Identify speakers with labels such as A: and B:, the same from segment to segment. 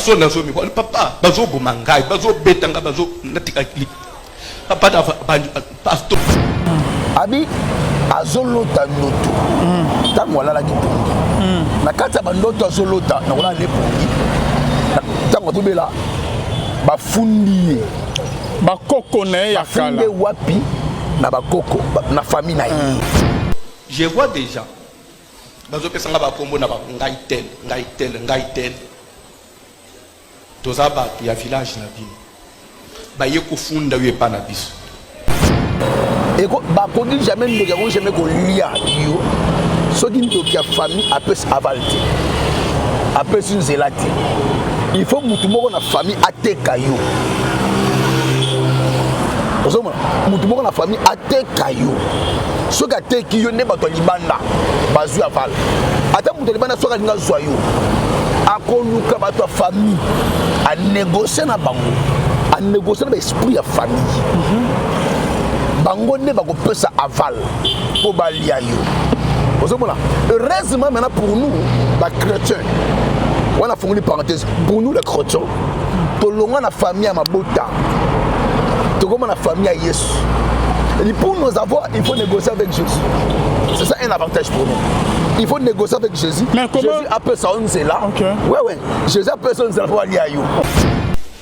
A: façon nazo mi papa bazo bomangai bazo betanga bazo natika clip papa da pastor
B: abi azolota ndoto tango wala la kipungi na kata bandoto azolota na wala le pungi tango tobela bafundi
C: bakoko na ya kala
B: wapi na bakoko na famille na ye.
A: Je vois déjà bazo pesanga ba kombo na ba ngai tel toza ba ya village na bino ba ye ko funda yo pa na biso
B: et ba ko dit jamais nous jamais ko lia yo so dit que la famille après avalte après une zélate il faut mutu moko na famille ateka yo ozoma mutu moko na famille ateka yo so ka teki yo ne bato libanda bazu aval ata mutu libanda so ka linga zwa yo akoluka bato famille a négocier na bango a négocier na esprit ya famille bango ne ba ko pesa aval po balia yo ozoma heureusement maintenant pour nous ba chrétiens on a fait une parenthèse pour nous les chrétiens to longa na famille à mabota to comme la famille à Yesu et pour nous avoir il faut négocier avec Jésus. C'est ça un avantage pour nous. Il faut négocier avec Jésus.
C: Mais comment
B: Jésus appelle ça on là.
C: Okay.
B: Ouais Jésus appelle ça on là pour aller à yo.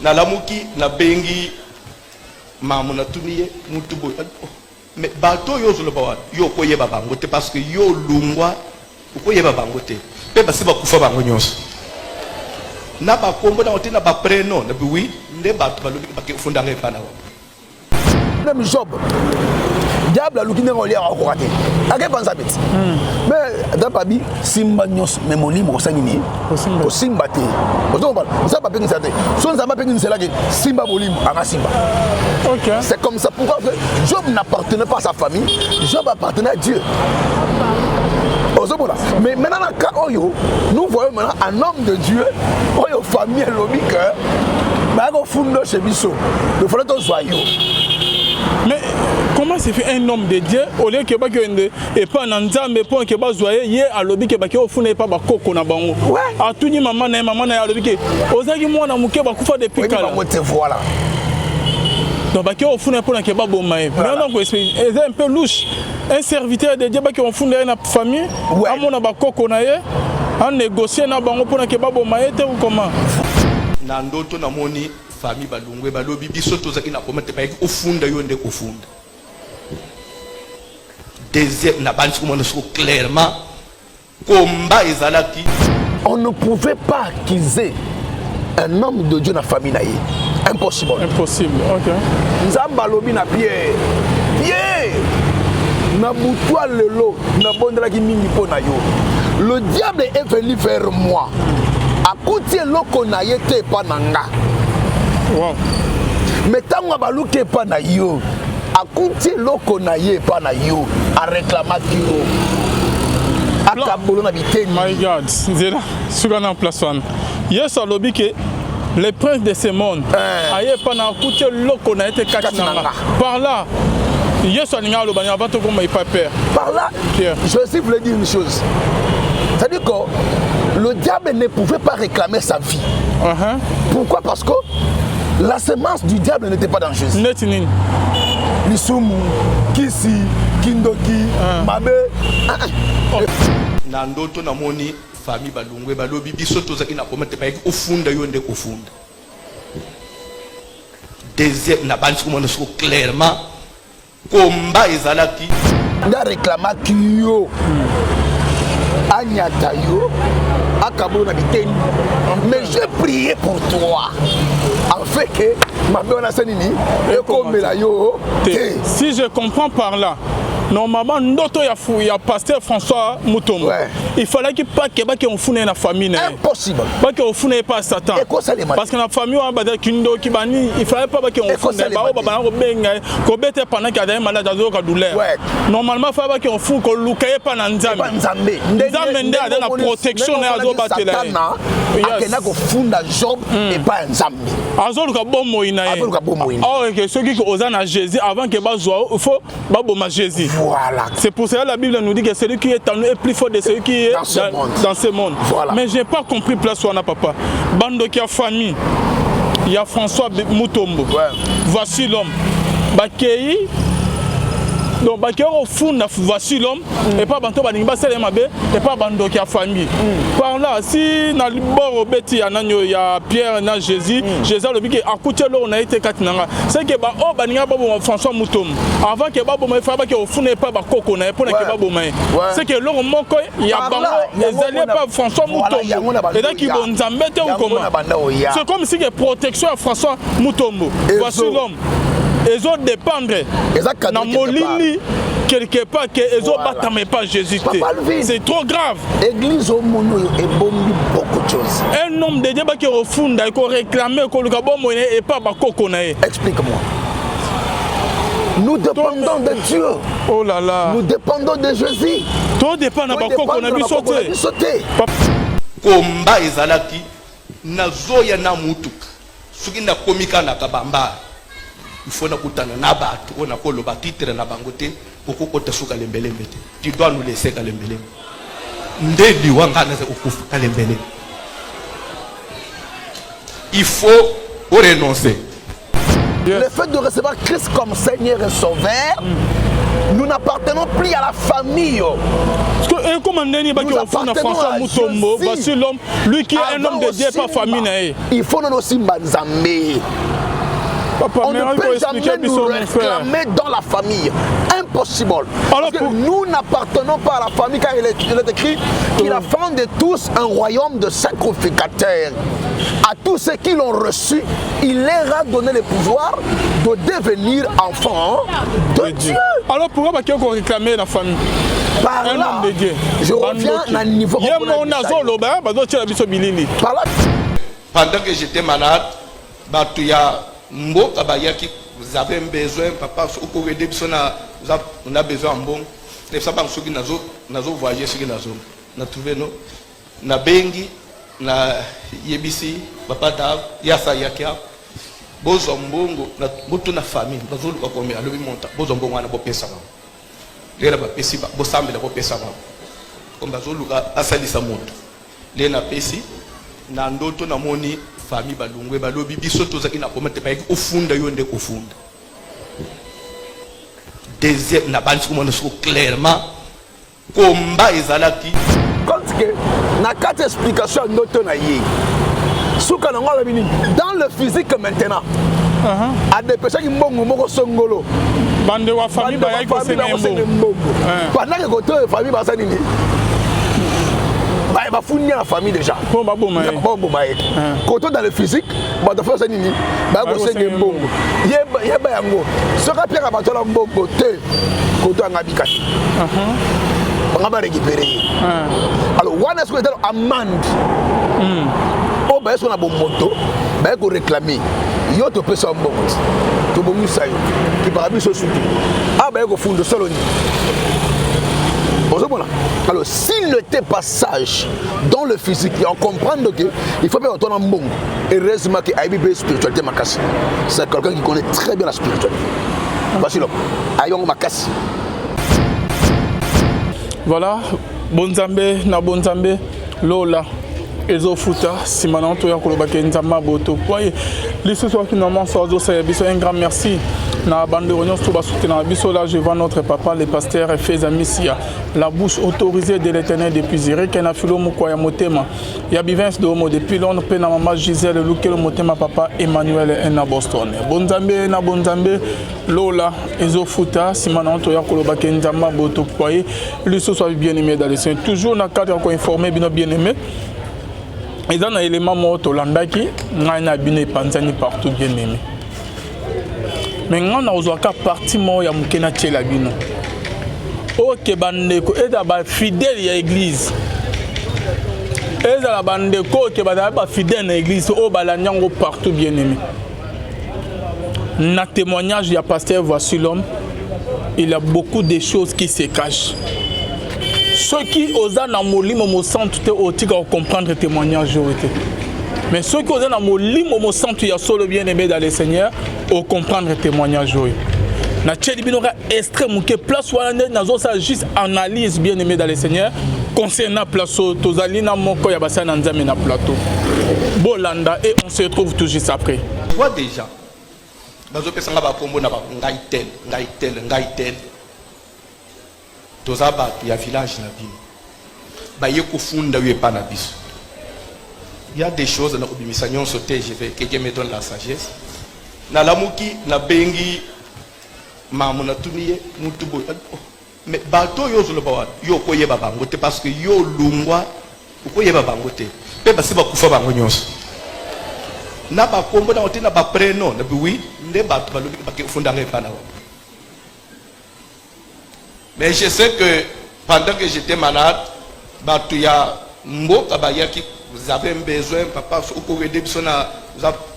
A: Na lamuki na bengi mamu na tumiye mutu boy mais bato yo zolo ba yo koyeba bango te parce que yo lungwa koyeba bango te pe basi ba kufa bango nyonso na ba kombo na otina ba preno na biwi nde bato balobi ba ke funda ngepa na wa
B: même Job diable aluki ndenge olia akoka te ake panza beti mais dapabi simba nyonso mais molimo kosangi ni kosimba te ozomba ça pas pengisa te so nzamba pengisa la simba molimo anga simba.
C: OK,
B: c'est comme ça pourquoi Job n'appartenait pas à sa famille, Job appartenait à Dieu. Mais maintenant, dans le cas où nous voyons maintenant un homme de Dieu, où famille est lobby que, mais on fonde chez Bissot, il faut être joyeux.
C: mais comment se fait un homme de Dieu au lieu que ba que et pas nzambe pour que ba joyeux yé a lobby que ba que fonde pas ba koko na bango a tout ni maman na ya lobby que ozaki mwana muke ba kufa depuis kala
B: voilà.
C: donc ba que fonde pour que ba boma maintenant donc c'est un peu louche. Un serviteur de Dieu qui ont fondé une famille, à mon abakoko na ye, en négocier na bango pour que babo maete ou comment?
A: Nandoto na moni famille balungwe balobi biso tozaki na komete pa au funda yo nde ko funda. Deuxième na bantu mo so clairement combat ezalaki.
B: On ne pouvait pas accuser un homme de Dieu na famille na ye. Impossible.
C: Impossible. OK.
B: Nzamba lobi na Pierre. Na boutoua lelo na bondela ki mingi po na yo. Le diable est venu vers moi. Akuti loko na yete pa nanga.
C: Wow.
B: Mais tango baluke pa na yo. Akuti loko na ye pa na yo. A réclamaki yo. Akabolo na biteni.
C: My God, c'est là. Sur un place one. Yes, à lobby que les princes de ce monde. Aye pa na akuti loko na yete kachinanga. Par là.
B: Par là, Joseph voulait dire une chose. C'est-à-dire que le diable ne pouvait pas réclamer sa vie. Pourquoi? Parce que la semence du diable n'était pas dans Jésus. Lisumu, Kisi, Kindoki, Mabe.
A: Nandoto na moni famille balungwe balobi biso tozaki na komete pa au funda yo nde ko funda. Deuxième na bantu ko so clairement combat ezalaki
B: nda réclamaki yo anyata yo akabolo na biteni mais j'ai prié pour toi en fait que ma bonne sanini et comme la yo
C: si je comprends par là normalement ndoto ya pasteur François Mutombo il fallait qu'il pas que on foune na famille
B: impossible
C: pas que on foune pas Satan parce que la famille on ba kindo ki bani il fallait pas que on foune ba baba ko benga ko bete pendant qu'il y a malade azo ka douleur normalement fallait que on foune ko lukaye pas na nzambe nzambe nda na protection na azo batela
B: akenda kofunda Job et pas Nzambe.
C: Azoluka bomo ina ye.
B: Azoluka bomo ina.
C: Oh que ceux qui osent à Jésus avant que bazwa il faut baboma Jésus.
B: Voilà.
C: C'est pour cela que la Bible nous dit que celui qui est en nous est plus fort de celui qui est dans ce monde.
B: Voilà.
C: Mais j'ai pas compris place wana papa. Bando qui a famille. Il y a François Mutombo.
B: Ouais.
C: Voici l'homme. Bakei. Donc Bakei au fond voici l'homme et pas banto banimba sele mabe et pas bando qui a famille. Par là si na liboro beti ananyo ya Pierre na Jésus, Jésus le bique akuté lo na été katinanga. C'est que ba o baninga babo François Mutombo. Avant que babo me fa ba que au fond n'est pas ba koko na pour que babo me. C'est que lo moko ya bango les alliés pas François Mutombo. Et donc ils vont nzambete ou comment. C'est comme si que protection à François Mutombo. Voici l'homme. Ils ont dépendre dans Molili quelque part que ils ont battu pas Jésus. C'est trop grave.
B: Église au mono et bombi beaucoup de choses.
C: Un homme de Dieu qui au fond il faut réclamer que le gabon et pas bakoko na.
B: Explique-moi. Nous dépendons de Dieu.
C: Oh là là.
B: Nous dépendons de Jésus.
C: Tout dépend de bakoko na
B: bisoté.
A: Komba ezalaki nazoya na mutuka. Soki na komika na kabamba. Il faut nakutana na bato on a koloba titre na bangote poko kota suka lembelembe te. Tu dois nous laisser kalembele. Ndedi wanga na okufa kalembele. Il faut renoncer.
B: Le fait de recevoir Christ comme Seigneur et Sauveur, nous n'appartenons plus à la famille.
C: Comment François Mutombo, voici l'homme, lui qui est un homme de Dieu, pas famille.
B: Il faut nous aussi Nzambe.
C: Papa,
B: on ne peut jamais nous réclamer dans la famille. Impossible. Parce que nous n'appartenons pas à la famille car il est écrit qu'il a fait de tous un royaume de sacrificateurs. À tous ceux qui l'ont reçu, il leur a donné le pouvoir de devenir enfants de Dieu.
C: Alors pourquoi pas qu'on réclamer la famille?
B: Par
C: un
B: là,
C: homme de Dieu.
B: Je reviens à un niveau.
A: Pendant que j'étais malade, mboka bayaki vous avez besoin papa au aider on a besoin en bon les ça banque soki nazo voyager soki na trouver no na bengi na yebisi papa da yasa yakia bozo mbongo na mutu na famille bazo luka komé alobi monta bozo mbongo na bo pesa ba lera ba pesi ba bo sambe la bo pesa ba comme bazo luka asalisa moto le na pesi na ndoto na moni famille balungwe balobi biso tozaki na komete pa ofunda yo nde kofunda deuxième na bandi komona so clairement komba ezalaki
B: quand que na quatre explications ndoto na ye suka na ngala bini dans le physique maintenant a dépêché ki mbongo moko songolo
C: bande wa famille ba yaki ko mbongo
B: pendant que côté famille ba sanini il va fournir la famille déjà.
C: Bon, bah, bon,
B: quand on dans le physique, bah, de faire ça, il va bosser des bonbons. Il y a un go. Ce qu'on a battu la bonbon, quand on a bicat. On va récupérer. Alors, on a ce qu'on appelle amende. Oh, bah, on a bon moto, bah, on réclamer. Yo te peut ça bon. Tu bon ça yo. Tu parles bien sur tout. Ah, bah, on fond de salon. Alors, s'il n'était pas sage dans le physique, on comprend qu'il faut bien retourner en bon. Heureusement qu'il y a une spiritualité Makassi. C'est quelqu'un qui connaît très bien la spiritualité. Voici l'homme. Ayons Makassi.
C: Voilà, Bonzambe, na Bonzambe, Lola. Ezo futa simana to ya koloba kenzama boto poye liso so ki normalement so biso un grand merci na bande réunion to ba soutenir biso là je vois notre papa le pasteur Feza Missia la bouche autorisée de l'Éternel depuis Ziré na filo moko ya motema ya bivens de homo depuis Londres pe na maman Gisèle Lukelo motema papa Emmanuel na Boston Bonzambe na Bonzambe Lola Ezo futa simana to ya koloba kenzama boto poye liso so bien aimé dans les saints toujours na cadre encore informé bien aimé. Et dans l'élément mort Landaki, on a bien panzani partout bien aimé. Mais on a aussi parti mort ya mukena tchela bino. Ok bandeko et d'abord fidèle à l'église. Et la bandeko qui va fidèle à l'église au balanyango partout bien aimé. Na témoignage du pasteur voici l'homme, il y a beaucoup de choses qui se cachent. ceux qui osent dans molimo mo centre te otika comprendre témoignage été. Mais ceux qui osent dans molimo mo centre ya solo bien aimé dans le Seigneur au comprendre témoignage oui. Na tcheli binora extrême que place wana nazo ça juste analyse bien aimé dans le Seigneur concernant place tozali na moko ya basa na nzambe na plateau. Bolanda et on se retrouve tout juste après.
A: Je vois déjà. Bazo pesanga ba kombo na ba ngai tel. Tozaba ya village na bino. Ba yeko funda yo pa na biso. Il y a des choses dans l'obimisa nyon sauté, je vais que Dieu me donne la sagesse. Na lamuki na bengi mamu na tuniye mutubo. Mais bato yo zolo bawa yo koyeba bango te parce que yo lungwa koyeba bango te. Pe basi ba kufa bango nyonso. Na ba kombo na otina ba prénom na biwi nde bato ba lobi ba ke funda ngai pa na. Mais je sais que pendant que j'étais malade, bato ya mboka ba yaki vous avez besoin, papa,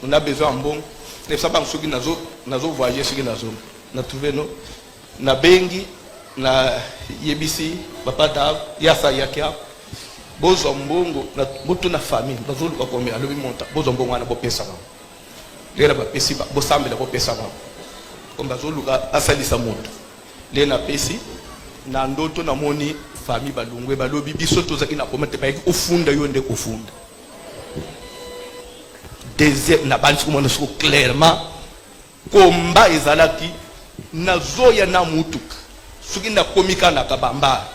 A: on a besoin en bon. Les sapins qui nazo voyager sur nazo. Na trouvé non. Na bengi, na yebisi, papa dav, yasa yakia. Bozombongo, na botu na famille. Bazo luka komi, alobi monta. Bozombongo na bo pesa ba. Lera ba pesi ba, bosambe la bo pesa ba. Comme bazo luka asali sa moto. Le na pesi, na ndoto na moni. Famille balungwe balobi biso tozaki na komete pa ofunda yo nde kofunda deuxième na bandi komona so clairement komba ezalaki nazoya na mutuka soki na komika na kabamba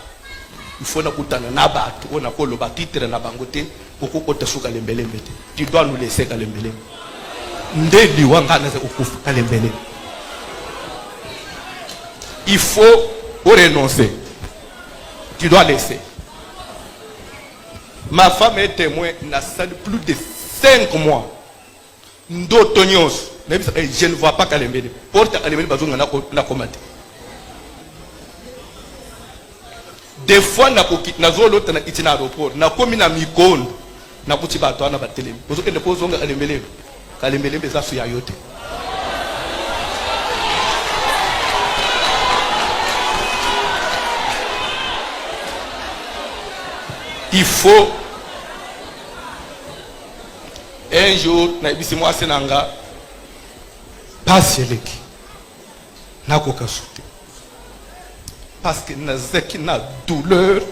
A: il faut na kutana na bato ona koloba titre na bango te okokota suka lembelembe te tu dois nous laisser kalembelembe nde liwanga na okufa kalembelembe il faut renoncer. Tu dois laisser. Ma femme est témoin, n'a sali plus de 5 mois. Je ne vois pas Kalembele. Porte Kalembele bazonga na komate. Des fois na zolo na itina aéroport, na komi na mikondo, na kuti bato ana batelemi. Bozoke ne pozonga Kalembele. Kalembele beza su ya yote. Il faut un jour na ibisi moi senanga passer na koka soute parce que na zeki na douleur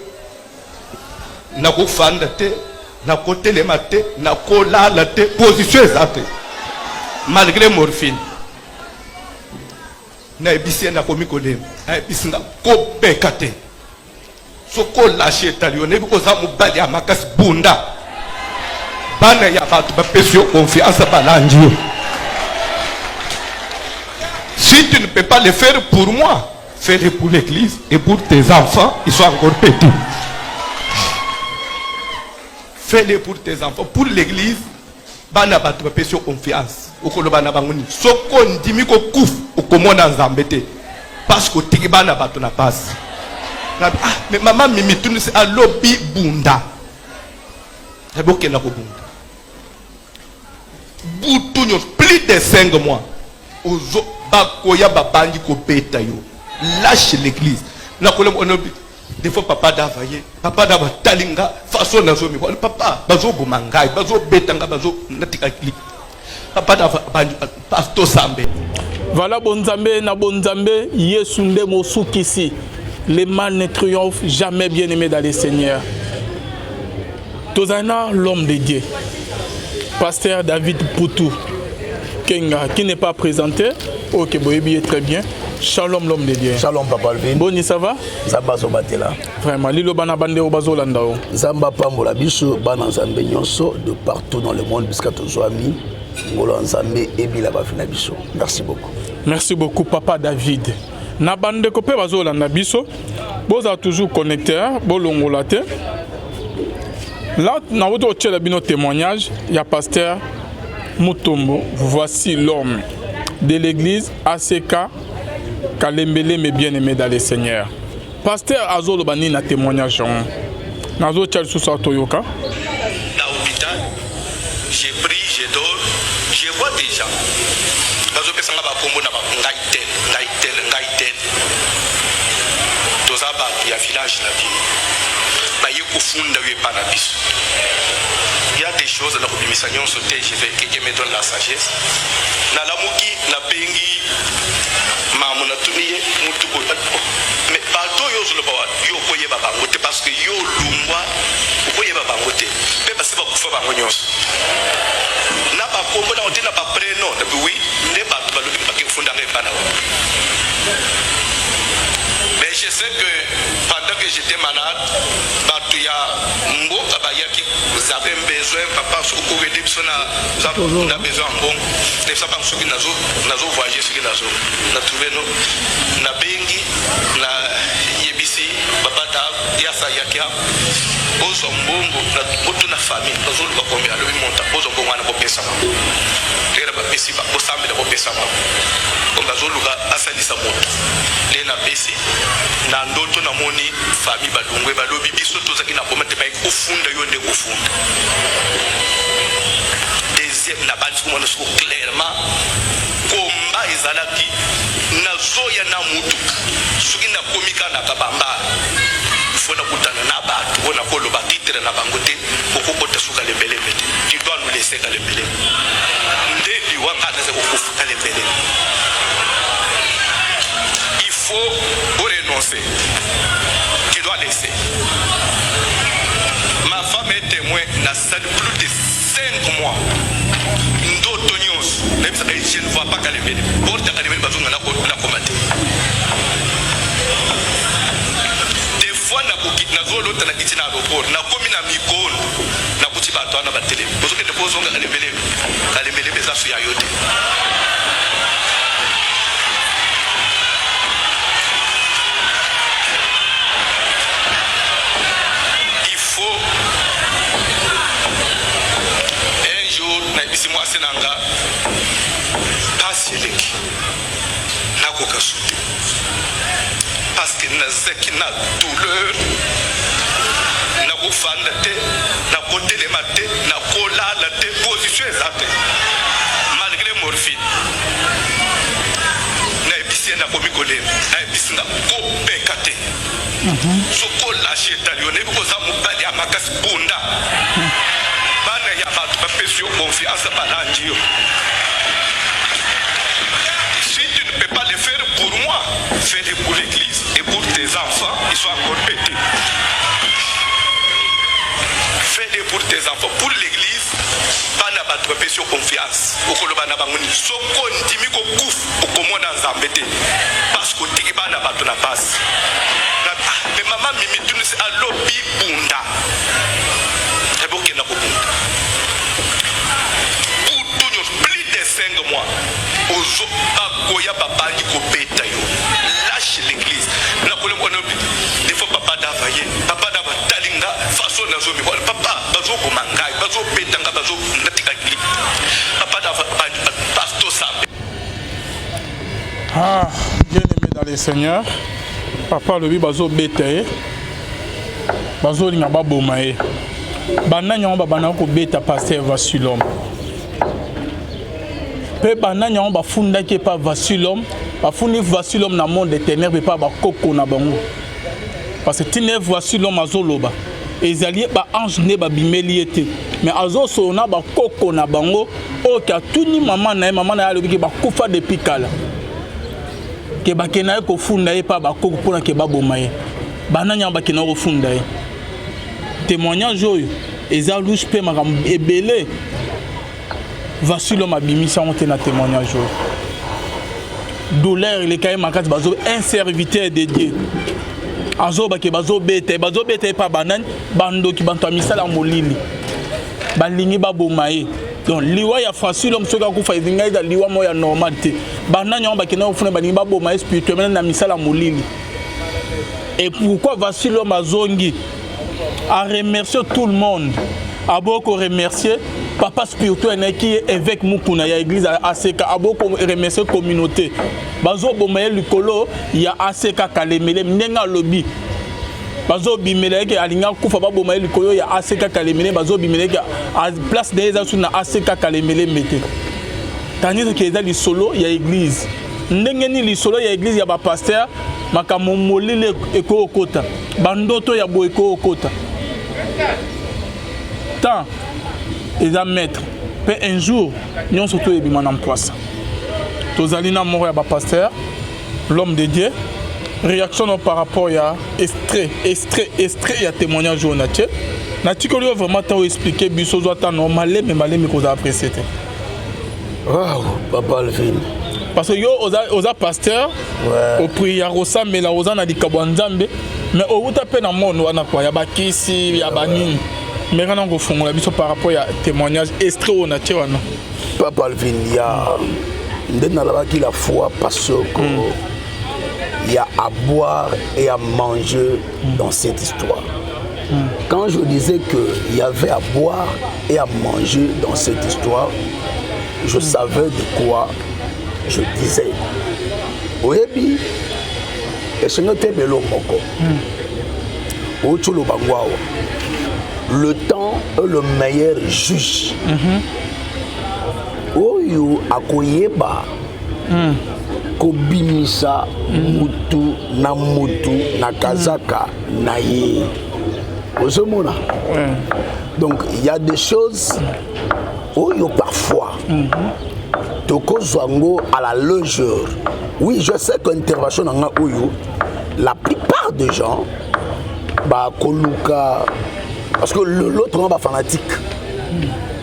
A: na ko fanda te na ko telema te na ko lala te position exacte malgré morphine na ibisi na komi kolem na ibisi na ko bekate soko lâché talionné ko za mobali ya makasi bunda bana ya bato ba pesio confiance balandio. Si tu ne peux pas le faire pour moi, fais-le pour l'église et pour tes enfants, ils sont encore petits. Fais-le pour tes enfants, pour l'église, bana bato ba pesio confiance. Okolo bana bangoni soko ndimi ko kuf okomona nzambete parce que tiki bana bato na passe. Mais maman mimi tu sais alobi bunda eboke na ko bunda butunyo plus de 5 mois ozo bakoya babandi ko beta yo lâche l'église na kolem onobi des fois papa davaye papa dava talinga façon nazo mi papa bazo bomangai bazo betanga bazo natika clip papa dava bandi pastor sambe
C: voilà bonzambe na bonzambe yesu nde mosukisi. Les mal ne triomphent jamais, bien aimé dans les seigneurs. Tozana, l'homme de Dieu, pasteur David Poutou Kenga, qui n'est pas présenté, ok, bon, très bien. Shalom, l'homme de Dieu.
B: Shalom, Papa Alvin.
C: Boni, ça va?
B: Zamba Sobatela.
C: Vraiment, Lilo Banabande au Bazo Landao.
B: Zamba Pambola Bicho, Banan Zambé Nyonso, de partout dans le monde, jusqu'à tous amis. Ngolo Nzambé et Bila Bafina Bicho. Merci beaucoup.
C: Merci beaucoup, Papa David. Na bande ko pe bazo landa biso boza toujours connecté bolongolate là na woto tchela bino témoignage ya pasteur Mutombo. Voici l'homme de l'église ACK Kalembele mais bien aimé dans les seigneurs. Pasteur Azolo bani na témoignage nazo tchel sous sa toyoka
A: na hôpital j'ai pris je dors je vois déjà bazo pesanga ba kombo na ba ngai tel toza bato ya village na bino baye kofunda yo epa na biso. Il y a des choses dans l'obéissance sauté, je vais que me donne la sagesse. Na lamuki na bengi mamuna tuniye mutu ko mais bato yo zolo bawa yo koye baba ngote parce que yo lungwa koye baba ngote pe parce que ba kufa ba ngonyos na ba kombo na otena ba preno na bi oui ne ba ba lo ba ke funda ngai bana. Mais je sais que pendant que j'étais malade, vous avez besoin, papa, si vous avez besoin, bon, les sapins qui nous voyagé, ce qui nous trouvé, na bengi, na yebisi, papa, yasa yakia, bozo mbongo, na boto na famille, nous allons combien, le monta, bozo mbongo na bopesa, les rabapesi, bosambe na bopesa, comme nous allons asali sa moto, les na besi. Na ndoto na moni famille balungwe balobi biso tozaki na komete bay kofunda yo nde kofunda. Deuxième na bali ko mona so clairement komba ezalaki na zoya na mutu soki na komika na kabamba fona kutana na batu ona koloba titre na bangote kokokota suka lembele mbete tu dois nous laisser ka lembele ndeli wanga na zeko kofuta lembele. Il faut renoncer. Tu dois laisser. Ma femme est témoin, n'a salle plus de 5 mois. Même je ne vois pas qu'elle est belle. Pour te calmer, la combattre. Des fois, na zolo na kiti na aéroport, na komi na mikono, na kuti bato na batele. Parce que depuis on a levé les affaires ya yote. Si moi c'est nanga pasileki nakoka souté parce que nazaki na douleur nakofanda te nakotelema te nakolala te position eza te malgré morphine nayebisi ye nakomi kolema nayebisi nga kopeka te sokolâche etali yo nayebi koza mobali ya makasi bunda bana ya bato bapesi yo confiance balangi yo. Si tu ne peux pas le faire pour moi, fais-le pour l'église et pour tes enfants, ils sont encore petits. Fais-le pour tes enfants, pour l'église, bana bato bapesi yo confiance okoloba na bango ni soko ndimi ko kufu okomona nzambe te parce que tiki bana bato na passe. Mais maman mimi tu ne sais alobi bunda plus de 5 mois ozo akoya papa ko beta yo lâche l'église na kole mwana des fois papa davaye papa dava talinga façon nazo mi papa bazo ko mangai bazo betanga bazo ndatika clip papa dava pastor sambe.
C: Ah, bien aimé dans les seigneurs, papa lobi bazo beta bazo linga baboma e bana nyongo babana ko beta pasteur Vasilom pe bana nyongo bafunda ke pa Vasilom bafundi Vasilom na monde des ténèbres pa ba koko na bango parce que tine Vasilom azoloba ezali ba ange ne ba bimeli ete mais azo sona ba koko na bango o ka tuni mama na ya lobi ke ba kufa depuis kala ke ba kenaye ko funda e pa ba koko pona ke ba bomaye bana nyongo ba kenaye ko funda e témoignage oyo eza louche pe makambo ebele Vasilom abimisa on te na témoignage oyo douleur le kaye makati bazo un serviteur de Dieu azo ba ke bazo bete pa banani bandoki banto misala molili balingi babomaye donc liwa ya Vasilom soka kufa izinga eza liwa moya normal te banani on ba ke na ofuna balingi babomaye spirituellement na misala molili. Et pourquoi Vasilom azongi à remercier tout le monde, à beaucoup remercier papa spirituel qui est évêque Mukuna ya église ACK, à beaucoup remercier communauté bazo bomaye likolo ya ACK Kalemele mnenga lobby bazo bimele ke alinga kufa ba bomaye likolo ya ACK Kalemele bazo bimele ke à place des asu na ACK Kalemele mete tandis que eza lisolo ya église ndenge ni lisolo ya église ya ba pasteur makambo molele ekokota bandoto ya boye ekokota tant eza maître pe un jour nyonso toyebima na mpwasa tozali na moko ya bapasteur l'homme de Dieu réaction par rapport à extrait ya témoignage au natie natikoli vraiment ta expliquer biso zota no maleme ko za apprécier te
B: wow papa Alvin
C: parce que yo oza pasteur au prière osa mais la oza na likabo nzambe mais au uta pe na mono wana kwa ya bakisi ya banini mais kana ngo fongola biso par rapport à témoignage extrait au natie wana
B: papa Alvin ya ndena la la foi parce que il y a à boire et à manger dans cette histoire. Quand je disais qu'il y avait à boire et à manger dans cette histoire, je savais de quoi je disais. Oyebi, le temps est le meilleur juge. Oyo akoyeba kobimisa mutu na kazaka na ye. Ozomona. Donc il y a des choses oyo parfois toko zwango à la légère. Oui, je sais qu'intervention nanga oyo la plupart des gens ba koluka parce que l'autre on va fanatique.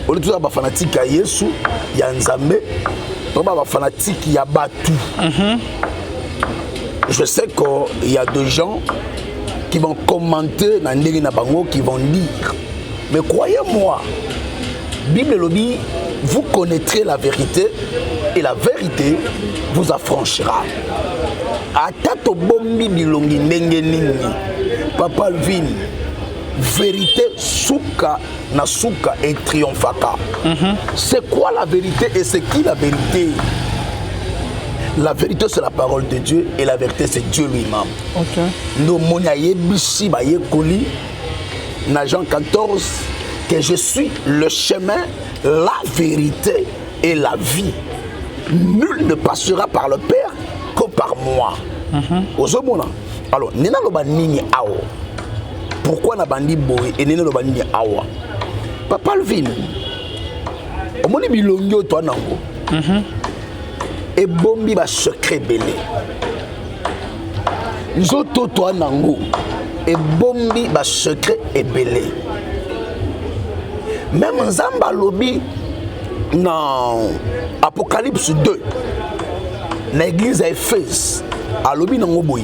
B: On est tous ba fanatique à Yesu, ya Nzambe. On va fanatique ya Batu. Je sais qu'il y a des gens qui vont commenter dans les Nabango, qui vont dire, mais croyez-moi, Bible le dit, vous connaîtrez la vérité et la vérité vous affranchira. Atato bombi bilongi ndengenini, Papa Alvin, vérité souka na souka et triomphaka. C'est quoi la vérité et c'est qui la vérité? La vérité c'est la parole de Dieu et la vérité c'est Dieu lui-même. Nous monaye bisi ba yekoli na Jean 14 que je suis le chemin, la vérité et la vie. Nul ne passera par le Père que par moi. Ozomona. Alors, nena loba nini awo. Pourquoi na bandi boy et nena loba nini awa? Papa Alvin. Omoni bilongi to nango. Et bombi ba secret belé. Nzoto to nango. Et bombi ba secret belé. Même Nzamba lobi dans Apocalypse 2, l'église à Éphèse, à lobi nango boy.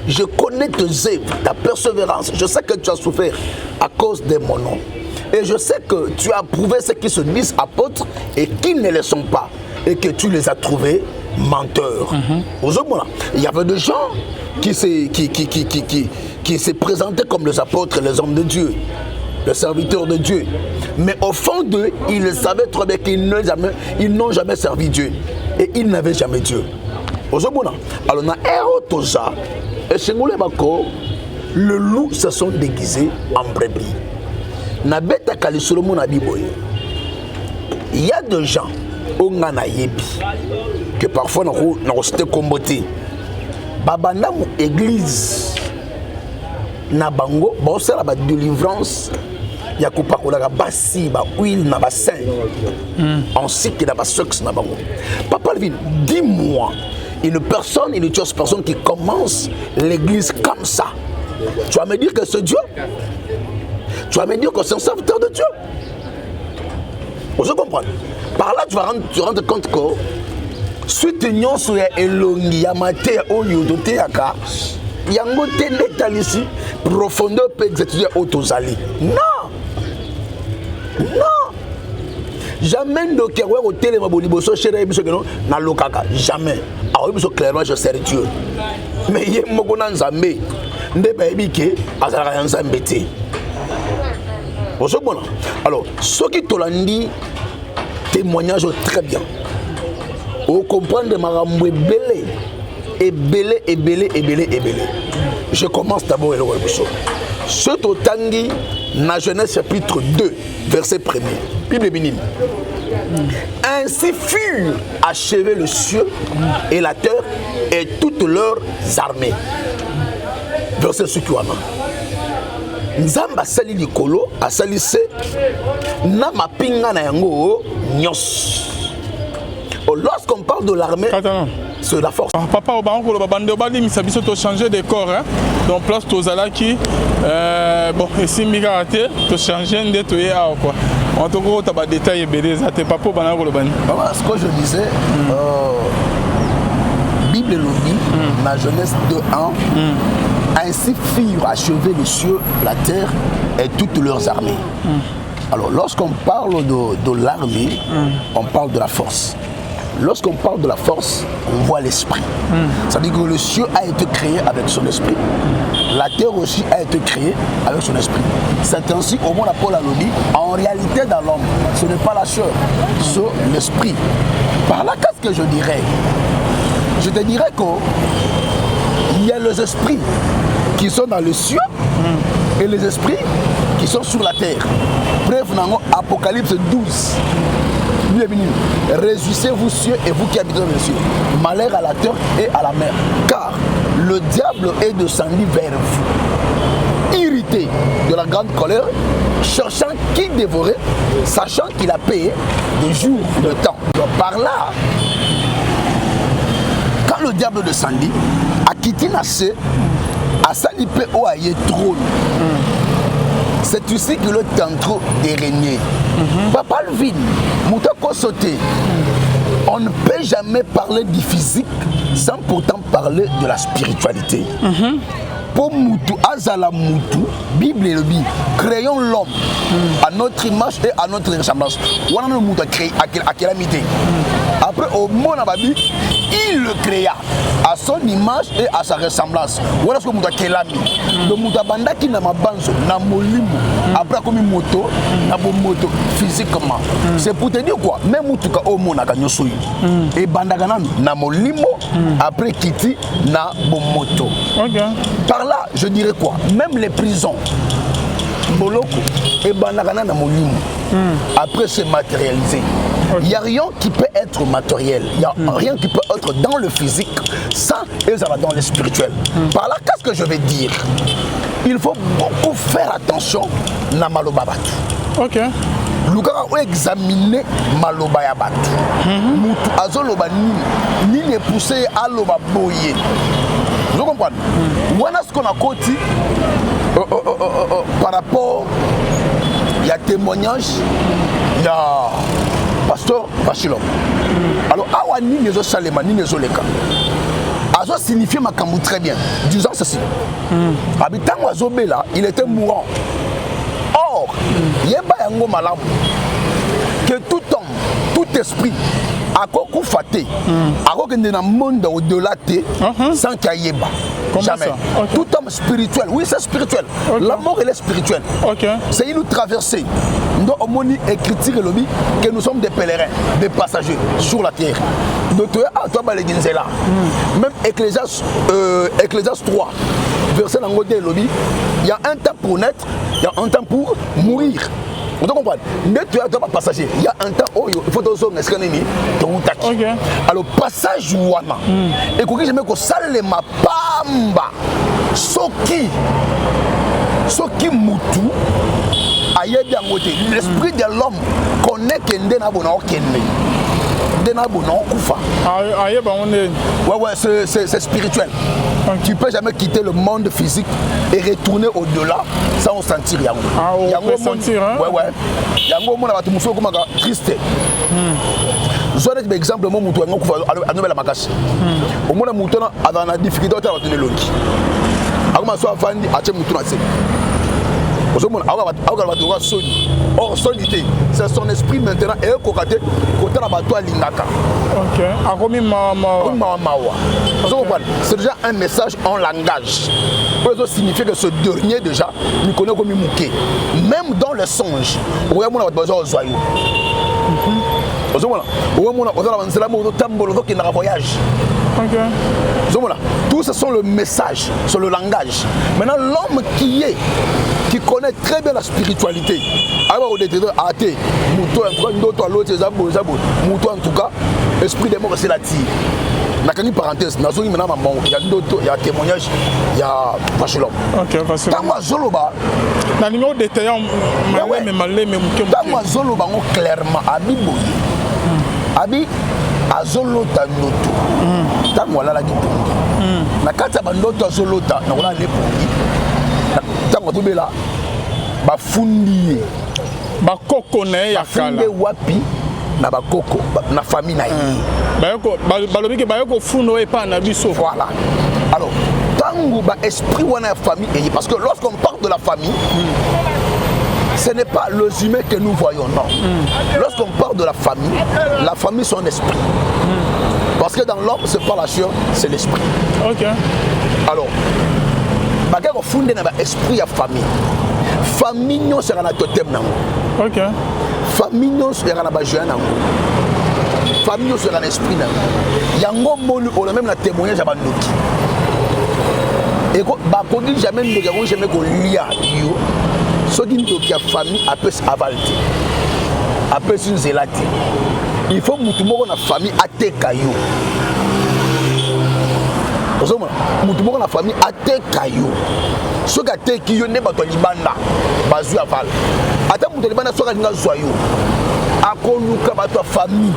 B: Je connais tes œuvres, ta persévérance. Je sais que tu as souffert à cause de mon nom. Et je sais que tu as prouvé ceux qui se disent apôtres et qui ne le sont pas. Et que tu les as trouvés menteurs. Il y avait des gens qui se présentaient comme les apôtres et les hommes de Dieu, les serviteurs de Dieu. Mais au fond d'eux, ils savaient très bien qu'ils n'ont jamais servi Dieu. Et ils n'avaient jamais Dieu. Alors, na Toza, et chez nous, le loup se sont déguisés en brebis. Na beta kali Solomon na biboye. Il y a des gens au Nganayebi que parfois nous resté combattés. Babana mu église na bango ba osala ba délivrance ya kopakola basi ba huile na ba saint ainsi que na ba sexe na bango. Papa Alvin, dis-moi une personne, une tierce personne qui commence l'église comme ça. Tu vas me dire que c'est Dieu? Tu vas me dire que c'est un serviteur de Dieu? Vous comprenez? Par là, tu vas rendre compte que suite union sur elongi yamate oyo doteaka yango tendeta ici profondeur peut exécuter autozali. Non! Non! Jamais de kewe au télé ma boliboso chere biso que non na lokaka jamais. Alors biso clairement je sers Dieu. Mais yé moko na nzambe nde ba ebike azala nzambe te. Alors, ce qui tolandi témoignage très bien. Vous comprenez marambo belé. Je commence d'abord le Biso. Ce totangi na Genèse chapitre 2 verset 1er. Bible bénine. Ainsi furent achevés le ciel et la terre et toutes leurs armées. verset soki wana nzambe asali likolo asali se na mapinga na yango nyos. Lorsqu'on parle de l'armée, c'est la force.
C: Papa, on a changé de corps. Hein? Donc, place Tozalaki, bon, et si Migarate, tu changes de tout quoi. En tout cas, tu as des détails et des papa,
B: ce que je disais, Bible et Lobby, ma jeunesse 2-1, ainsi firent achever les cieux, la terre et toutes leurs armées. Alors, lorsqu'on parle de l'armée, on parle de la force. Lorsqu'on parle de la force, on voit l'esprit. Ça veut dire que le ciel a été créé avec son esprit. La terre aussi a été créée avec son esprit. C'est ainsi, au monde Paul a dit, en réalité dans l'homme, ce n'est pas la chair, c'est l'esprit. Par là, qu'est-ce que je dirais? Je te dirais qu'il y a les esprits qui sont dans le ciel et les esprits qui sont sur la terre. Bref, dans Apocalypse 12. Réjouissez-vous cieux et vous qui habitez dans les cieux. Malheur à la terre et à la mer. Car le diable est descendu vers vous, irrité de la grande colère, cherchant qui dévorer, sachant qu'il a payé de jours de temps. Donc par là, quand le diable descendit, a quitté Nassé, a salipé au aïe trône. C'est ici que le tantôt est régné. Papa Lvin, Moutako sauté. On ne peut jamais parler du physique sans pourtant parler de la spiritualité. Pour Moutou, Azala Moutou, Bible et le Bible, créons l'homme à notre image et à notre ressemblance. On a Moutou créé à quelle amitié. Après, au monde Ababi, il le créa à son image et à sa ressemblance. Voilà ce que Moutou a créé l'ami. Le Moutou Banda qui n'a pas banzo, n'a molimo. Après, comme une moto, n'a pas moto physiquement. C'est pour te dire quoi? Même Moutou ka au monde a gagné soui. Et Banda Ganam n'a molimo. Après Kiti n'a pas moto. Par là, je dirais quoi? Même les prisons, Boloko et Banagana na Molimo, après c'est matérialisé. Il n'y a rien qui peut être matériel, il n'y a rien qui peut être dans le physique sans et ça va dans le spirituel. Par là, qu'est-ce que je vais dire? Il faut beaucoup faire attention na maloba batu. Ok. Lukaka o examiner maloba ya batu. Mutu azoloba ni ne pousser à loba boye. Vous comprenez? Voilà ce qu'on a côté par rapport, il y a témoignage, il y a pasteur Bachilom. Alors, awa ni les autres salema, ni les autres cas. Azo signifie ma kamou très bien, disant ceci. Habitant Oiseau Bela, il était mourant. Or, il y a un malam que tout homme, tout esprit, à quoi qu'on faté, à quoi qu'on est dans le monde au-delà sans qu'il y ait pas. Jamais. Okay. Tout homme spirituel, oui c'est spirituel. Okay. L'amour elle est spirituelle. Okay. C'est une traversée. Nous avons écrit que nous sommes des pèlerins, des passagers sur la terre. Donc même Ecclésias 3, verset dans le lobby, il y a un temps pour naître, il y a un temps pour mourir. Vous comprenez? Tu es un passager. Il y a un temps où il faut que tu aies alors, passage ouana. Et quand je me dis que ça le ma pamba, soki mutu, aïe bien côté. L'esprit de l'homme connaît que ndena bona okende. Ndena bona okufa.
C: Aïe ben on est.
B: Ouais c'est spirituel. Tu ne peux jamais quitter le monde physique et retourner au-delà sans sentir rien.
C: Ah, on peut sentir, hein?
B: Ouais. Il y a un moment où tu me fais comme triste. Je donne un exemple, moi, je suis à Nouvelle Makasse. Au moment où je suis dans la difficulté, je suis à l'autre. Je suis à Fandi, je suis or c'est son esprit maintenant et côté la bateau lingaka. C'est déjà un message en langage. Ça signifie que ce dernier déjà nous connaît comme Mouké. Même dans le songe, on a besoin de joyeux. Tout ce sont le message, c'est le langage. Maintenant, l'homme qui connaît très bien la spiritualité, en tout cas, esprit des morts, c'est la tire. nakangi parenthèse nazongi maintenant maman ya ndoto ya témoignage ya Vachilom.
C: OK, Vachilom.
B: Tango azoloba
C: na numéro détaillant mais malé muke.
B: Tango azoloba ngo clairement abiboyi. Abi azolota ndoto. Tango alala kitongi. Na kati ya bandoto azolota na kola lepongi. Tango tobela bafundi
C: bakoko na ya kala.
B: Bafundi wapi na bakoko na famille na ye.
C: Balobi ke bayoko fundo e pa na biso.
B: Voilà. Alors, tango ba esprit wana ya famille et parce que lorsqu'on parle de la famille, ce n'est pas le humain que nous voyons, non. Lorsqu'on parle de la famille c'est un esprit. Parce que dans l'homme c'est pas la chair, c'est l'esprit.
C: OK.
B: Alors, bagako funde na ba esprit ya famille. Famille non sera na totem nango.
C: OK.
B: Famille non sera na ba joie nango. Famille non sera na esprit nango. Yango molu on a même la témoignage à bandoki. Et ba ko dit jamais ndoki jamais ko lia yo. So dit ndoki ya famille après avalter. Après une zélate. Il faut mutu moko na famille ateka yo. Mutu moko na famille ateka yo. Soki ateki yo nde bato libanda bazwi aval ata mutu libanda soki alinga zwa yo akoluka bato ya famille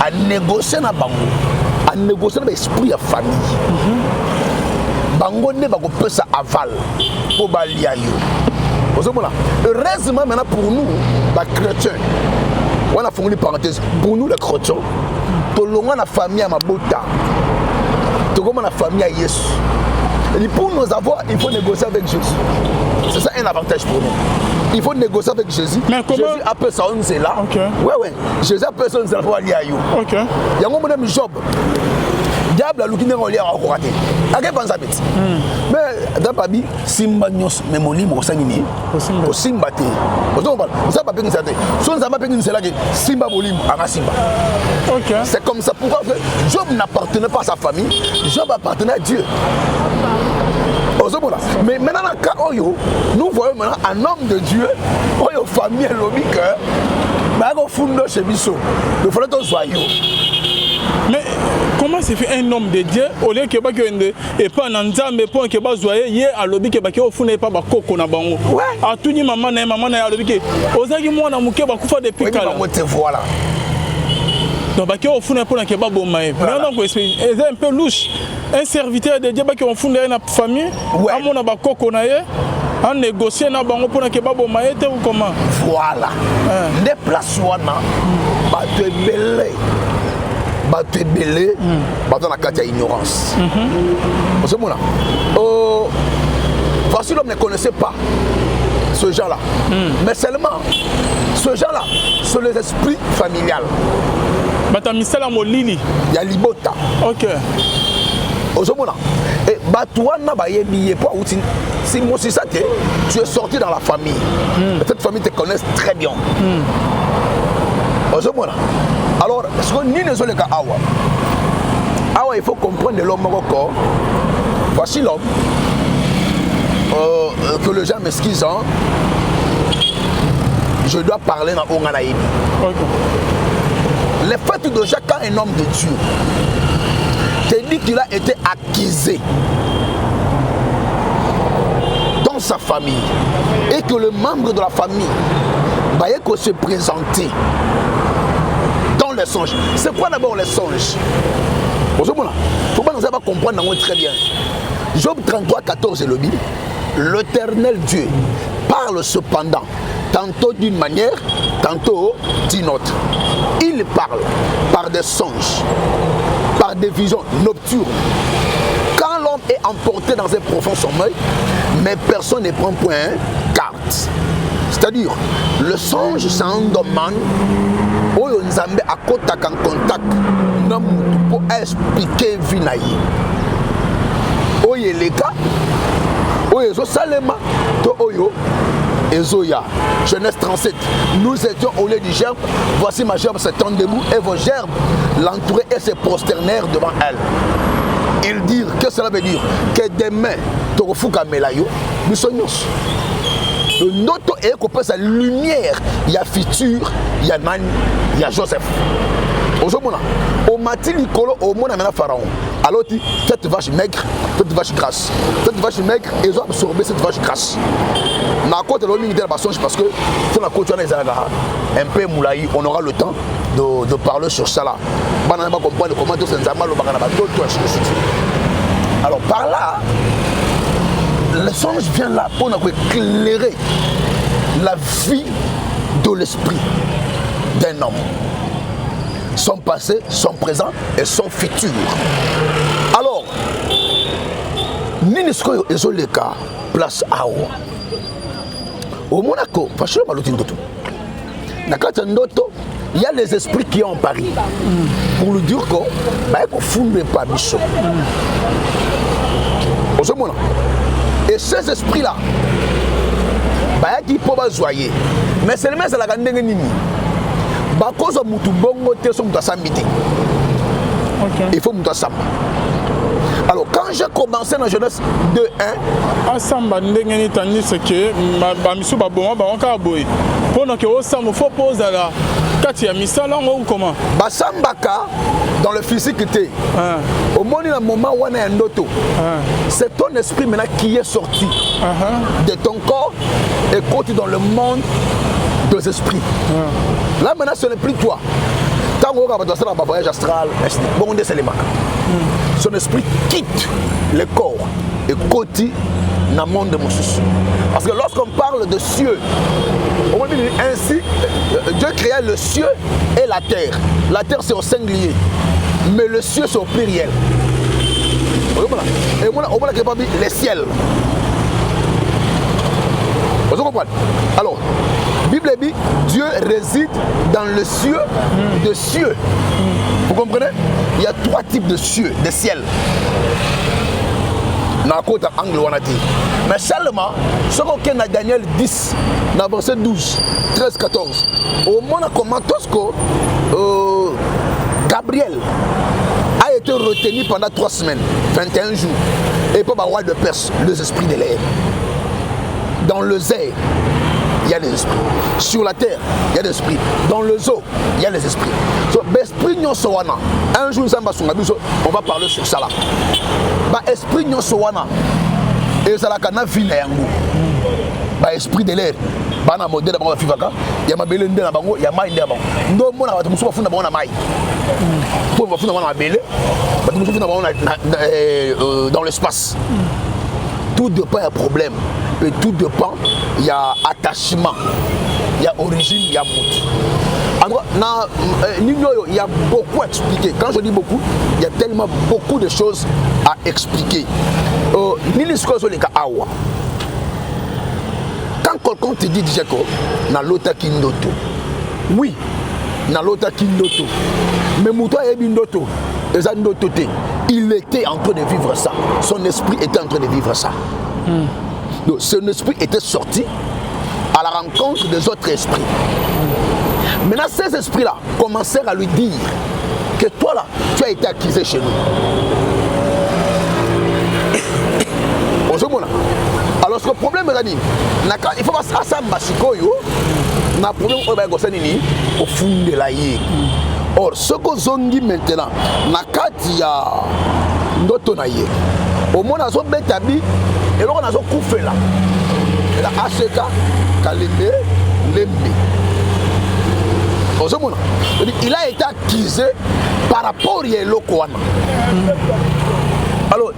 B: anégocie na bango anégocie na baesprit ya famille bango nde bakopesa aval mpo balia yo ozomona. Heureusement maintenant pour nous bachrétiens wana fongoli parenthèse pour nous les chrétiens tolonga na famille ya mabota tokoma na famille ya Yesu. Et pour nous avoir, il faut négocier avec Jésus. C'est ça un avantage pour nous. Il faut négocier avec Jésus.
C: Mais comment...
B: Jésus appelle ça un zéla.
C: OK.
B: Ouais. Jésus appelle ça un zéla pour aller à you.
C: OK.
B: Il y a un moment de Job. Diable a l'outil de relier à Koraté. À quel point ça bête? Mais dans Babi, Simba Nyos, Memoli, Mosangini, au Simba Té. Vous savez pas pékin ça. Si on n'a pas pékin c'est là que Simba Bolim, à Simba.
C: OK.
B: C'est comme ça. Pourquoi Job n'appartenait pas à sa famille, Job appartenait à Dieu. Mais maintenant, dans le cas où nous voyons maintenant un homme de Dieu, où il y a une famille lobique, mais il y a un fond chez Bissot. Il faut être joyeux.
C: Mais comment se fait un homme de Dieu au lieu que et pas un mais pour que bas joyeux hier à lobby que baki au fond n'est pas bakoko na bango. A tout ni maman na lobby que ozaki mwana muke bakufa depuis kala.
B: Voilà.
C: Donc baki au fond n'est pas que babo maé. Maintenant donc c'est un peu louche. Un serviteur de Dieu baki au fond dans la famille, à mon bakoko na ye. En négocier na bango pour que babo maé te ou comment?
B: Voilà. Les places wana bato belé. Bato belé, bato na kati ya ignorance. Parce que voici l'homme ne connaissait pas ce genre-là. Mais seulement, ce genre-là, c'est les esprits familiales.
C: Bata misala molili.
B: Il y a libota.
C: OK.
B: Et Batouana Bayebi, si moi c'est ça, tu es sorti dans la famille. Cette famille te connaît très bien. Alors, ce qu'on dit, les cas Awa, il faut comprendre l'homme au corps. Voici l'homme que les gens m'excusent. Je dois parler dans Onganaïbi. Le fait de chacun un homme de Dieu te dit qu'il a été accusé dans sa famille et que le membre de la famille va se présenter dans les songes. C'est quoi d'abord les songes? Il faut pas nous avoir comprendre très bien. Job 33, 14 est le Bible. L'Éternel Dieu parle cependant tantôt d'une manière, tantôt d'une autre. Il parle par des songes, par des visions nocturnes. Quand l'homme est emporté dans un profond sommeil, mais personne ne prend point carte. C'est-à-dire, le songe, c'est un domaine où nous avons en contact pour expliquer Vinaï. Où il est le cas, où il est Salema, Oyo, Ezoya. Genèse 37. Nous étions au lieu du gerbe. Voici ma gerbe s'étend debout et vos gerbes l'entouraient et se prosternèrent devant elle. Ils dirent, que cela veut dire? Que demain, Torofuka Melayo, nous sommes. Notre est coupé sa lumière. Il y a futur, il y a Nani, il y a Joseph. Au mati likolo au monde amena pharaon. Alors dit cette vache maigre, cette vache grasse. Cette vache maigre, ils ont absorbé cette vache grasse. Na côté l'homme de la basonge parce que pour la côte un peu moulaï, on aura le temps de parler sur ça là. Banana va comprendre comment tout ça mal au bagana bateau. Alors par là, le songe vient là pour nous éclairer la vie de l'esprit d'un homme. Son passé, son présent et son futur. Alors, Ninisco et Zoleka, place à Awa. Au Monaco, il y a les esprits qui ont en Paris pour lui dire qu'on ne fonde pas Bichot. Et ces esprits-là, ils peuvent joyer. Mais seulement c'est la grande nini. Bakozo mutu bongo te so mutu sambiti. Il faut mutu samba. Alors quand j'ai commencé dans jeunesse 2-1,
C: asamba ndengeni tandi ce que ba misu ba bon ba onka boy. Pendant que osamba faut poser là. Kati ya misala ngo comment?
B: Ba sambaka dans le physique était. Au moment où on est un auto. C'est ton esprit maintenant qui est sorti de ton corps et continue dans le monde des esprits. Là maintenant ce n'est plus toi. Quand on va dans un voyage astral, bon on est son esprit quitte le corps et continue dans le monde de Moussous. Parce que lorsqu'on parle de cieux, on dit ainsi, Dieu créa le cieux et la terre. La terre c'est au singulier, mais le cieux c'est au pluriel. Et on va les ciels. Vous comprenez? Alors, Bible dit Dieu réside dans le cieux de cieux. Vous comprenez? Il y a 3 types de cieux, de ciel. Dans le côté angle, on a dit. Mais seulement, ce qu'on a dans Daniel 10, dans verset 12, 13, 14, au moment comment Gabriel a été retenu pendant 3 semaines, 21 jours, et pas le roi de Perse, les esprits de l'air. Dans le zé, il y a des esprits. Sur la terre, il y a des esprits. Dans le zoo, il y a des esprits. Un jour, on va parler sur ça là. Esprit nyosowana. Et ça là, quand on a vu esprit de l'air. Bana modèle ba fivaka ya mabele ndena bango ya mai ndena bango ndo mona watu musuba funda bango na mai pour va funda bango na mabele watu musuba funda bango dans l'espace. Tout dépend un problème et tout dépend il y a attachement, il y a origine, il y a mout. Alors il y a beaucoup à expliquer. Quand je dis beaucoup, il y a tellement beaucoup de choses à expliquer. Nilisco sur les cas awa. Quand quelqu'un te dit déjà que na lota kindoto, oui, na lota kindoto, mais mouton est bindoto, il était en train de vivre ça. Son esprit était en train de vivre ça. Donc son esprit était sorti à la rencontre des autres esprits. Maintenant ces esprits-là commencèrent à lui dire que toi là, tu as été accusé chez nous. Alors ce problème est il faut pas ça masikoyo na problème au fond de la yé. Or ce que zongi maintenant na kati ya ndoto na yé au monde azo betabi et là on azo koufe là la ACK Kalembe Lembe. Il a été accusé par rapport à l'Okoana. Alors,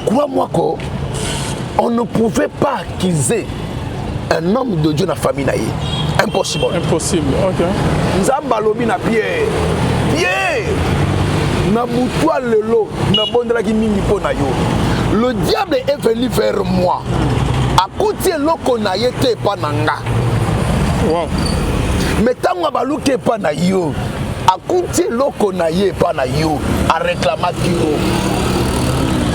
B: crois-moi qu'on ne pouvait pas accuser un homme de Dieu dans la famille. Impossible.
C: Impossible, ok.
B: Nzambalobi na Pierre. Pierre! Na boutoua lelo, na bondela ki mingi po na yo. Le diable est venu vers moi. A côté loko na yete pa nanga.
C: Wow.
B: Mais tant que baluke pa na yo, a côté loko na ye pa na yo, a réclamaki yo.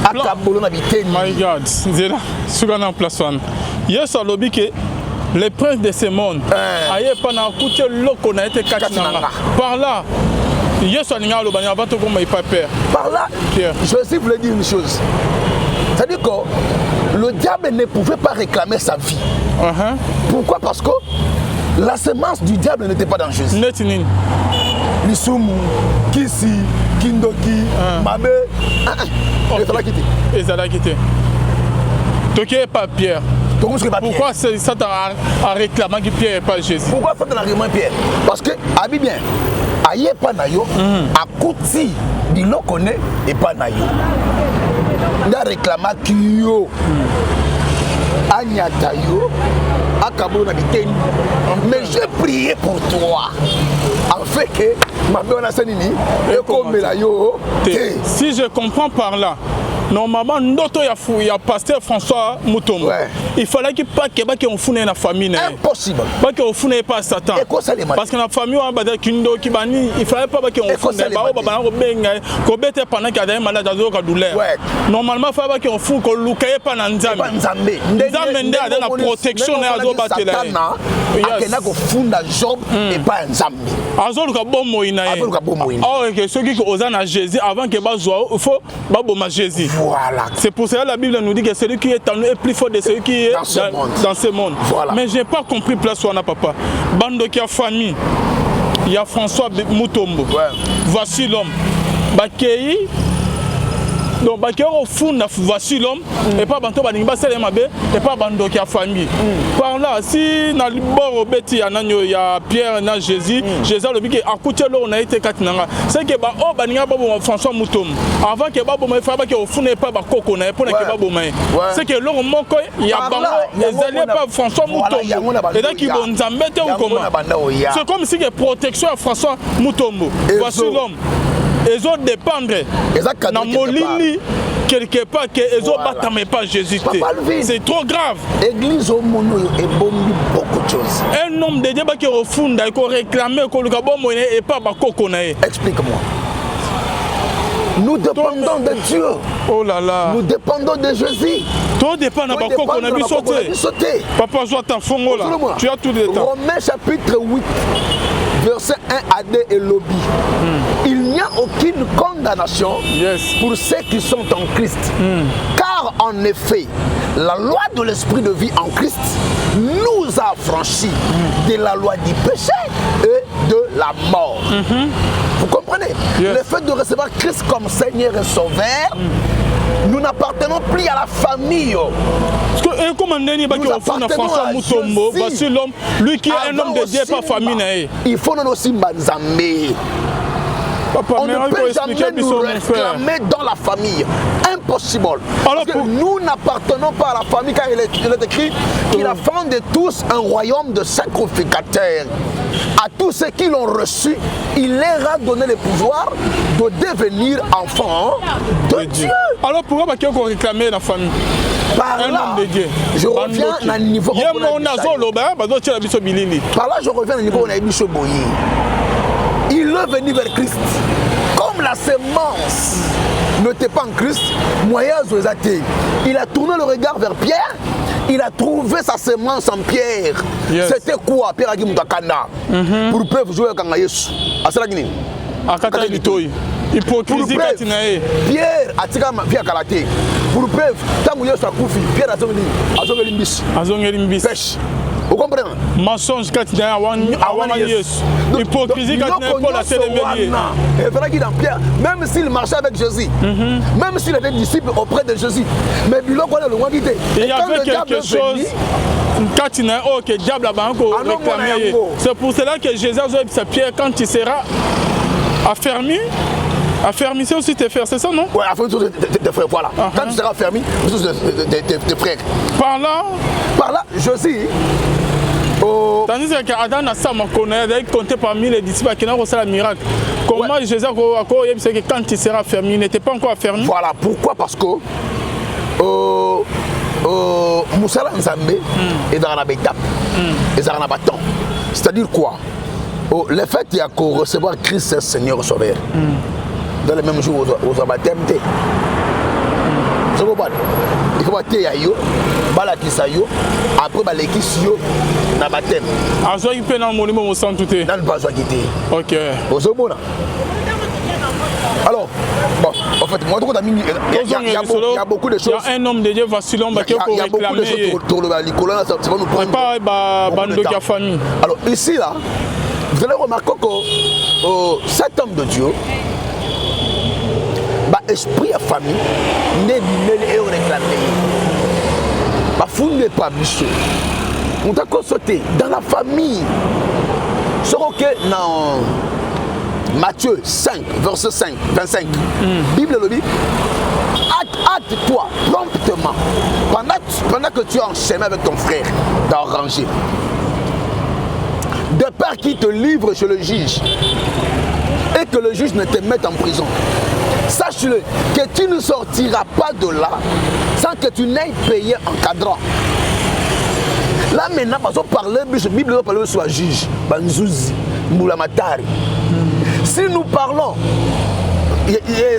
B: A kabolo na biteni.
C: My God, c'est là, sur la place one. Yes, à l'objet que les princes de ce monde, aïe pas na côté loko na yete katinanga. Par là.
B: Par là, je aussi voulais dire une chose. C'est-à-dire que le diable ne pouvait pas réclamer sa vie. Pourquoi? Parce que la semence du diable n'était pas dangereuse. lisumu kisi kindoki mabe
C: ezalaki te toke pas Pierre. Pourquoi Satan a réclamé que Pierre et pas Jésus?
B: Pourquoi Satan a réclamé Pierre? Parce que abi bien aye pas na yo akuti biloko ne et pas na yo nda réclama kiyo anyata yo akabo na biteni mais j'ai prié pour toi en fait que ma bonne sanini et comme la yo
C: si je comprends par là. Normalement, notre pasteur François Mutombo, il fallait qu'il ne ait pas de famille.
B: Impossible.
C: Pas qu'il n'y ait pas Satan. Parce que la famille, il ne fallait pas qu'il y ait un malade de douleur. Normalement, il fallait qu'il n'y ait pas de Nzambe. Nzambe a la protection de
B: Satan. Il y a funda Job et pas Nzambe.
C: Ceux qui ont Jésus, avant qu'il il faut Jésus.
B: Voilà.
C: C'est pour cela que la Bible nous dit que celui qui est en nous est plus fort de celui qui est dans ce monde.
B: Voilà.
C: Mais je n'ai pas compris place où on a papa. Bando qui a famille, il y a François Mutombo. Voici l'homme. Bakei. Donc, au fond, voici l'homme, et pas Banto Banimba Selemabe, et pas Bando qui a famille. Par là, si dans le bord il y a Pierre et Jésus, Jésus a dit que à côté de l'eau, on a été katinanga. C'est que oh Baninga François Moutom. Avant que Babo me fasse au fond n'est pas Bakoko, on a pour que Babo me. C'est que l'eau manque, il y a Bango, les alliés pas François Moutom. Et là qui vont nous embêter ou comment? C'est comme si que protection à François Moutombo. Voici l'homme. Ils ont dépendre dans Molini quelque part que ils ont battu pas Jésus. C'est trop grave.
B: L'église au mono est bombi beaucoup de choses.
C: Un homme de Dieu qui est au fond, qui réclame que le Gabon et pas Bakoko.
B: Explique-moi. Nous dépendons de Dieu.
C: Oh là là.
B: Nous dépendons de Jésus.
C: Tout dépend de Bakoko, on a vu sauter. Papa, joue ta fongo là. Tu as tout le temps.
B: Romains chapitre 8. Verset 1 à 2 et lobby. Il n'y a aucune condamnation pour ceux qui sont en Christ. Car en effet, la loi de l'esprit de vie en Christ nous a affranchis de la loi du péché et de la mort. Vous comprenez? Le fait de recevoir Christ comme Seigneur et Sauveur, nous n'appartenons plus à la famille.
C: François Mutombo, voici l'homme, lui qui est un homme de Dieu, pas famille.
B: Il faut nous aussi Banzambe. On ne peut jamais nous réclamer dans la famille. Impossible. Parce que nous n'appartenons pas à la famille, car il est écrit qu'il a fondé tous un royaume de sacrificateurs. À tous ceux qui l'ont reçu, il leur a donné le pouvoir de devenir enfants de Dieu.
C: Alors pourquoi on réclamer la famille?
B: Par là, je reviens à un niveau. Par là, je reviens à un niveau où on a Bicho Boye. Il est venu vers Christ. Comme la semence n'était pas en Christ, moyen il a tourné le regard vers Pierre. Il a trouvé sa semence en Pierre. C'était quoi? Pierre a dit Moutakanda. Pour peuvent jouer avec Yesu.
C: Hypocrisie.
B: Pierre a tiré via Kalaté. Pour preuve, tant que Yesu a couffé, Pierre a zongé pêche. Vous comprenez?
C: Mensonge quand il y a un Yesu. Hypocrisie quand il y a un Paul à Télémélier.
B: Et voilà qu'il a Pierre, même s'il marchait avec Jésus, même s'il était disciple auprès de Jésus, mais il
C: y avait quelque chose. Quand il y a un diable a réclamé. C'est pour cela que Jésus a dit à Pierre, quand tu seras affermi, affermissez aussi tes frères, c'est ça, non?
B: Oui, affermissez tes frères, voilà. Quand tu seras affermi, tes frères.
C: Par là,
B: Jésus.
C: Tandis qu'Adam a ça, il comptait parmi les disciples qui n'ont pas reçu le miracle. Comment Jésus a dit que quand il sera affermi, il n'était pas encore affermi?
B: Voilà, pourquoi? Parce que Moussala Nzambe est dans la étape, et dans la bâton. C'est-à-dire quoi? Le fait qu'il y a qu'on recevoir Christ Seigneur Sauveur dans le même jour aux baptêmes, il faut battre yo, balakisa yo, après balakisa yo na baptême.
C: Azo il peut dans mon numéro sans tout est.
B: Dans le besoin quitter.
C: OK.
B: Ozomona. Alors, bon, en fait, moi, il y a beaucoup de choses.
C: Il y a un homme de Dieu, Vassilon, qui a réclamé.
B: Il y a beaucoup de choses pour le Nicolas, ça va nous prendre.
C: Pas Bando qui a famille.
B: Alors, ici, là, Vous allez remarquer que cet homme de Dieu, esprit à famille, n'est pas réclamé. Fou n'est pas bichot. On t'a constaté dans la famille. Ce que dans Matthieu 5, verset 5, 25, Bible le dit, hâte-toi promptement pendant que tu es en chemin avec ton frère d'arranger. De peur qu'il te livre chez le juge et que le juge ne te mette en prison. Sache-le que tu ne sortiras pas de là sans que tu n'aies payé un cadran. Là maintenant, parce qu'on parle, la Bible va parler sur le juge, Banzouzi, Moulamatari. Si nous parlons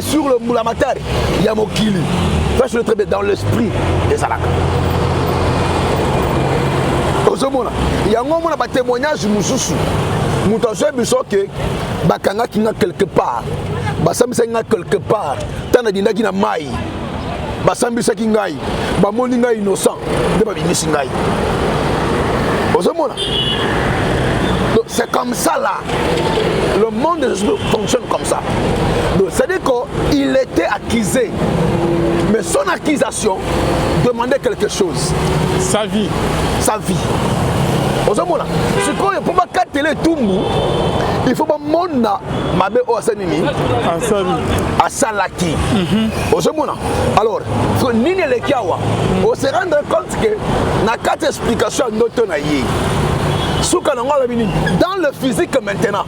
B: sur le Moulamatari, il y a Mokili. Sache-le très bien dans l'esprit des Alaka. Il y a un témoignage Moussoussou. Moutansoy Bissoke, Bakanga qui n'a quelque part. Basambisa nga quelque part. Tana dinda ki na mai. Basambisa ki ngai. Bamoni ngai innocent. De ba bimisi ngai. Ozomona. Donc c'est comme ça là. Le monde des esprits fonctionne comme ça. Donc c'est-à-dire qu'il était accusé. Mais son accusation demandait quelque chose.
C: Sa vie.
B: Sa vie. Ozomona. Ce qu'on ne peut pas catteler tout le monde. Il faut que mona mabe o asanini asalaki. Ozomona. Alors, nini le kiawa. On se rendre compte que na quatre explications noto na yi. Souka na ngala bini dans le physique maintenant.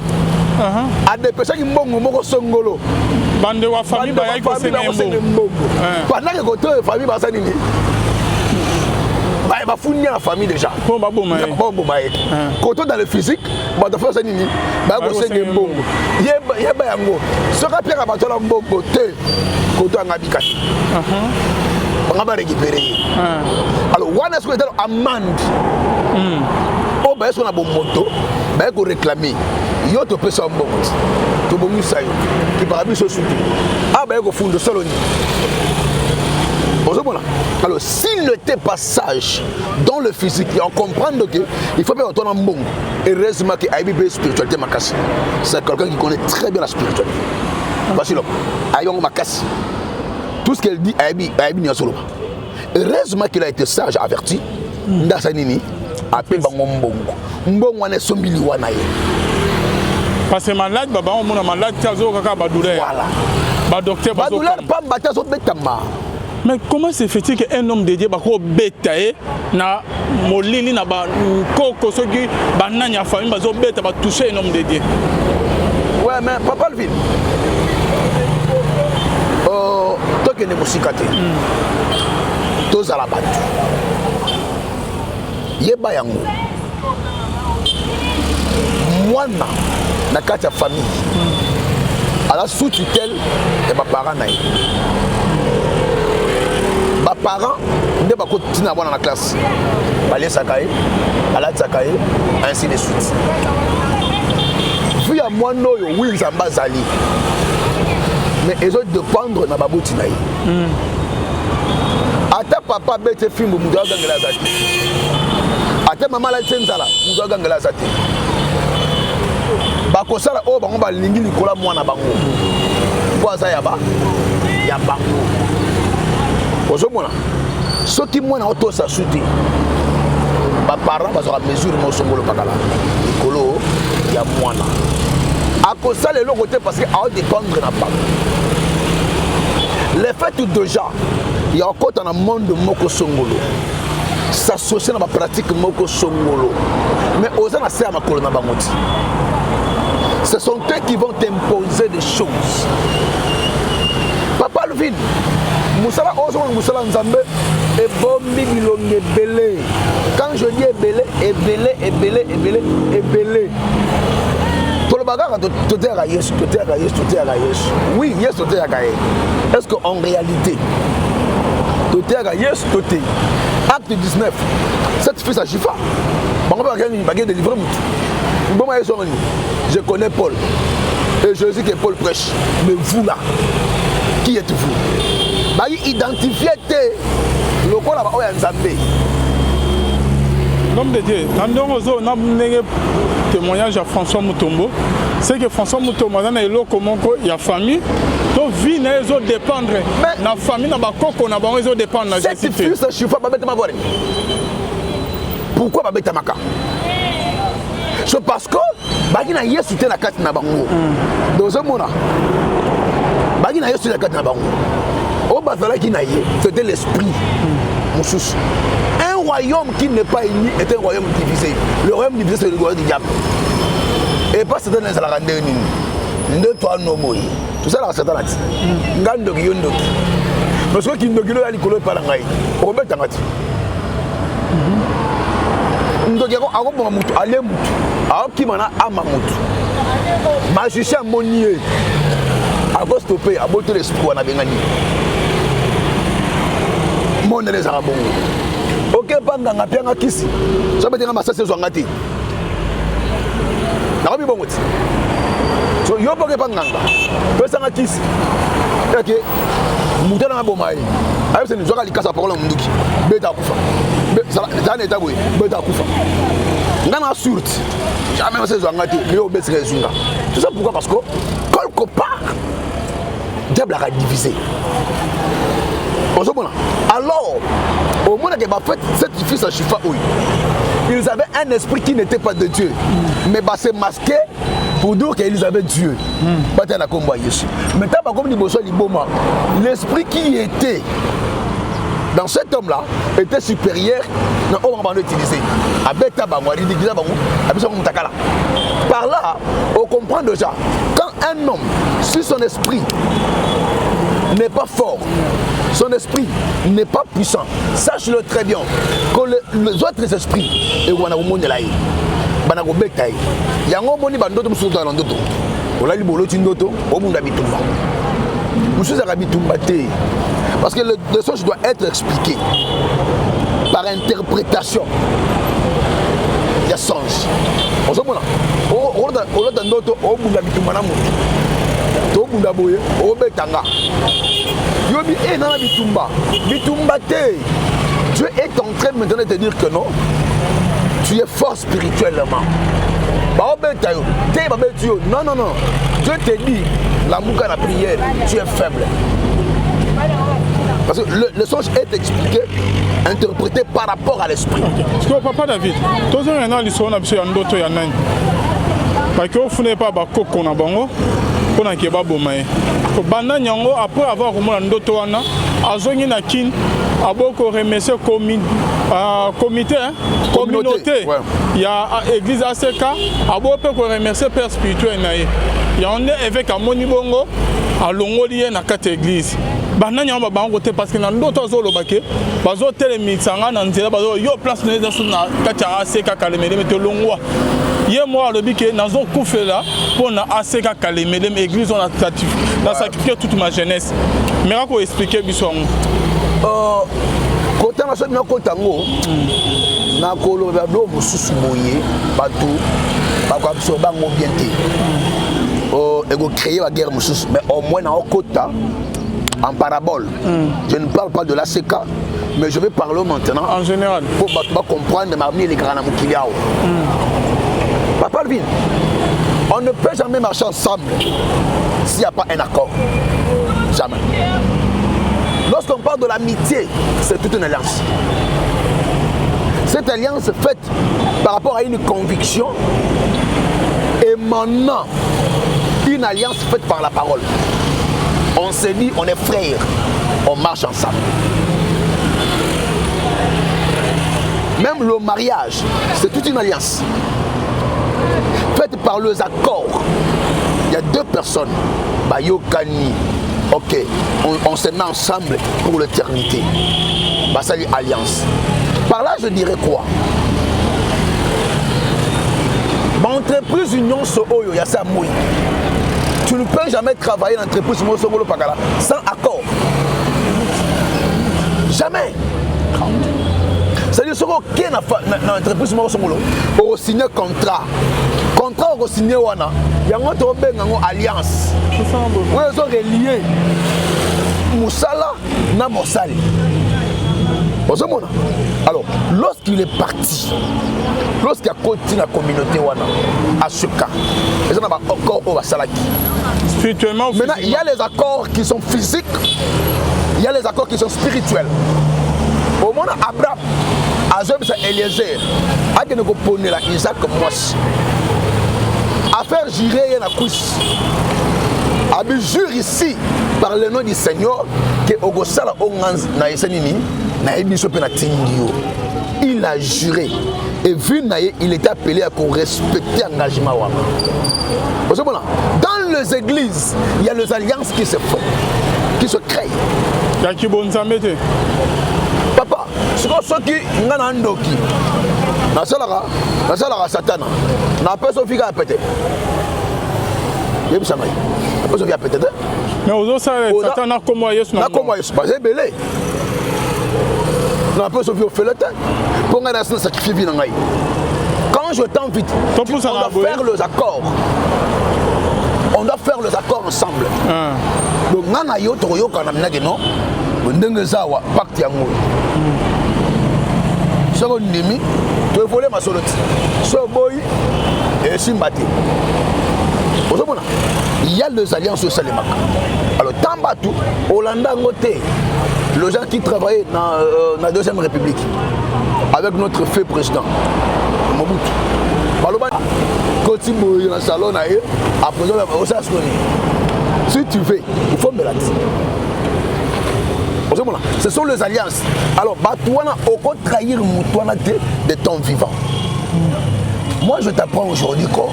B: A dépêcher ki mbongo moko songolo.
C: Bande wa famille ba yai ko sengo.
B: Pendant que côté famille ba sanini. Ba founia la famille déjà.
C: Bon ba bon mai.
B: Bon ba e. Côté dans le physique, ba da fa sanini. Ba ko sengo mbongo. Yeba yango. Soka pia ka batola mbongo te. Côté ngabika. On va récupérer. Alors, on a ce qu'on appelle amende. On va sur la bonne moto, on va réclamer. Il y a un peu de temps. Tu vas nous saluer. Tu vas nous soutenir. Ah, ben, il faut de Saloni. Alors, s'il n'était pas sage dans le physique, on comprend qu'il faut bien entendre un bon. Heureusement qu'il y a une spiritualité. C'est quelqu'un qui connaît très bien la spiritualité. Voici là. Ayong Makassi. Tout ce qu'elle dit, heureusement qu'il a été sage, averti. Ndasanini, appelle Bango Mbongo. Mbongo ne sombili wanaye.
C: Parce que malade, baba, on a malade, tu as un douleur.
B: Voilà.
C: Ba docteur,
B: ba douleur, pas battre son bétama.
C: Mais comment se fait-il qu'un homme dédié à bétail na molili na ba koko soki bananya famille bazo beta ba toucher un homme dédié?
B: Ouais, mais papa le vide. Toi qui es musicate, tous à la batte. Yeba yango. Moi na kati ya famille. À la sous-tutelle et ma parents naï. Ma parents ne pas continuer à voir dans la classe. Aller sakaye, aller sakaye, ainsi de suite. Vu à moi no yo oui zambazali. Mais ils ont dépendre na baboti naï. Ata papa bete film mudaga ngela zati. Ata mama la tsenzala mudaga ngela zati. Bakosala o bango ba lingi likola mwana bango. Boaza yaba ya bango. Ozomona. Soki mwana auto sa souti. Ba parents ba sera mesure mo songolo pakala. Likolo ya mwana. Akosala le côté parce que a dépendre na pas. Le fait tout déjà, il y a encore dans le monde de Moko Songolo. S'associer dans la pratique Moko Songolo. Mais aux ans à faire ma colonne Bangoti. Ce sont eux qui vont t'imposer des choses. Papa Levin, Moussala Ozon Moussala Nzambe et Bombi Bilongue Belé. Quand je dis Belé, et Belé, et Belé, et Belé, et Belé. Oui, yes, tout est. Est-ce qu'en réalité, tout est yes, tout est. Acte 19, cette fille à Chifa. Je connais Paul. Et je dis que Paul prêche. Mais vous là, qui êtes-vous? Identifiez le corps là-bas,
C: l'homme de Dieu, quand on a témoignage à François Mutombo. C'est que François Mutombo, il y a famille, donc vie n'a pas dépendre. La famille n'a pas dépendre.
B: Cette fille, je suis pas bête ma voix. Pourquoi pas bête maka? C'est parce que bagina yes soutient la carte na bango. Dans un moment, bagina yes soutient la carte na bango. Au bazala qui n'a yé, c'était l'esprit. Un royaume qui n'est pas uni est un royaume divisé. Le royaume divisé, c'est le royaume du diable. Et pas c'est dans la grandeur ni toi no moi. Tout ça là c'est dans la tête. Ngando ki yondo. Parce que qui ndokilo ya likolo pa ngai. Robert tangati. Ndokiro ako mutu ale mutu. Aki mana ama mutu. Magicien monier. Ako stopper aboto l'esprit wana bengani. Monde les arabons. Ok, banganga pianga kisi. Ça veut dire que c'est ngati. Na bi bongo. So yo boke banganga. Pesa ngakisi. Ok. Mutana na bomai. Ayo c'est nzoka likasa parole munduki. Beta kufa. Ça n'est pas boy. Beta kufa. Ngana surte. Jamais c'est ngati. Yo besi rezunga. Tout ça pourquoi? Parce que quelque part diable a divisé. Alors, au moment où cette fille à Chifa, ils avaient un esprit qui n'était pas de Dieu, mais c'est masqué pour dire qu'ils avaient Dieu. Maintenant, l'esprit qui était dans cet homme-là était supérieur à l'homme qu'on utilisé. Par là, on comprend déjà, quand un homme, si son esprit n'est pas fort, son esprit n'est pas puissant, sache-le très bien que les autres esprits et on a au monde là banako betaille yango boni bandoto musuta na ndoto olali boloti ndoto obunda bitumba musuza ka bitumba te parce que le songe doit être expliqué par interprétation. Il y a songe on se mona olota ndoto obunda bitumba na mutu to bunda boye obetanga yobi e na bitumba bitumba te. Dieu est en train maintenant de te dire que non, tu es fort spirituellement. Non, non, non. Dieu te dit, la mouka la prière, tu es faible. Parce que le songe est expliqué, interprété par rapport à l'esprit.
C: Parce que papa David, tous les gens qui sont là, parce que vous n'avez pas de coco na bango, pour na keba bomae. Banda nyango après avoir remonté ndoto wana, azongi na kin, aboko remercier comité, communauté. Il y a église ACK, aboko remercier père spirituel naé. Il y a un évêque à Monibongo, à Longolié na quatre églises. Banda nyango bango te parce que na ndoto azolo bake, bazo telemitsanga na nzela bazo yo place na na kacha ACK kalemele mete longwa. Hier moi le bique nazo koufela pour na ACK kalemele église on a sacrifié toute ma jeunesse. Mais comment expliquer biso
B: côté na soni na kotango na kolo ba do mususu boye bato ba ko absorber bango bien te. Et go créer la guerre mususu mais au moins na kota en parabole. Je ne parle pas de l'ACK, mais je vais parler maintenant
C: en général
B: pour comprendre m'amener les grands amukiliao. Papa Alvin, on ne peut jamais marcher ensemble s'il n'y a pas un accord. Jamais. Lorsqu'on parle de l'amitié, c'est toute une alliance. Cette alliance est faite par rapport à une conviction émanant d'une alliance faite par la parole. On se dit, on est frères, on marche ensemble. Même le mariage, c'est toute une alliance faite par les accords. Il y a deux personnes, Bayokani, ok, on se met ensemble pour l'éternité. Ça c'est alliance. Par là, je dirais quoi? Entreprise union so oyo ya sa moui. Tu ne peux jamais travailler dans l'entreprise sans accord. Jamais. C'est-à-dire que dans l'entreprise, on signe un contrat. Contrat, on signe il y a une alliance. On est relié. Moussala na Mossali. Alors, lorsqu'il est parti, lorsqu'il a continué la communauté à ce cas, il y a encore au Basalaki.
C: Spirituellement,
B: maintenant, il y a les accords qui sont physiques, il y a les accords qui sont spirituels. Au moment Abraham, Azom Eliezer, a que nous connaissons Isaac Moas, à faire jurer la couche. Abi jure ici par le nom du Seigneur que Ogosala Onganz na Esenini na Ebiso Penatindio. Il a juré et vu naïe, il était appelé à respecter l'engagement. Dans les églises, il y a les alliances qui se font, qui se créent. Papa, ce qui est Nandoki, na salara Satana, na personne qui a pété. Mais vous savez,
C: Satan a comme Yesu.
B: C'est belé. On peut sauver au feletin. Pour nga nation sacrifier vie nangai. Quand je t'invite, on doit faire les accords. On doit faire les accords ensemble. Donc nana yo to yo kana minage non. Ndenge zawa pacte yango. Soko ndimi, to voler ma soloti. So boy et simbati. Il y a les alliances au Salémak. Alors, Tambatou, Hollanda Ngoté, les gens qui travaillaient dans la Deuxième République, avec notre fait président, Mobutu. Quand il dans le salon, après, si tu veux, il faut me la dire. Ce sont les alliances. Alors, Batouana, au contraire, trahir Moutouana de ton vivant. Moi, je t'apprends aujourd'hui quoi.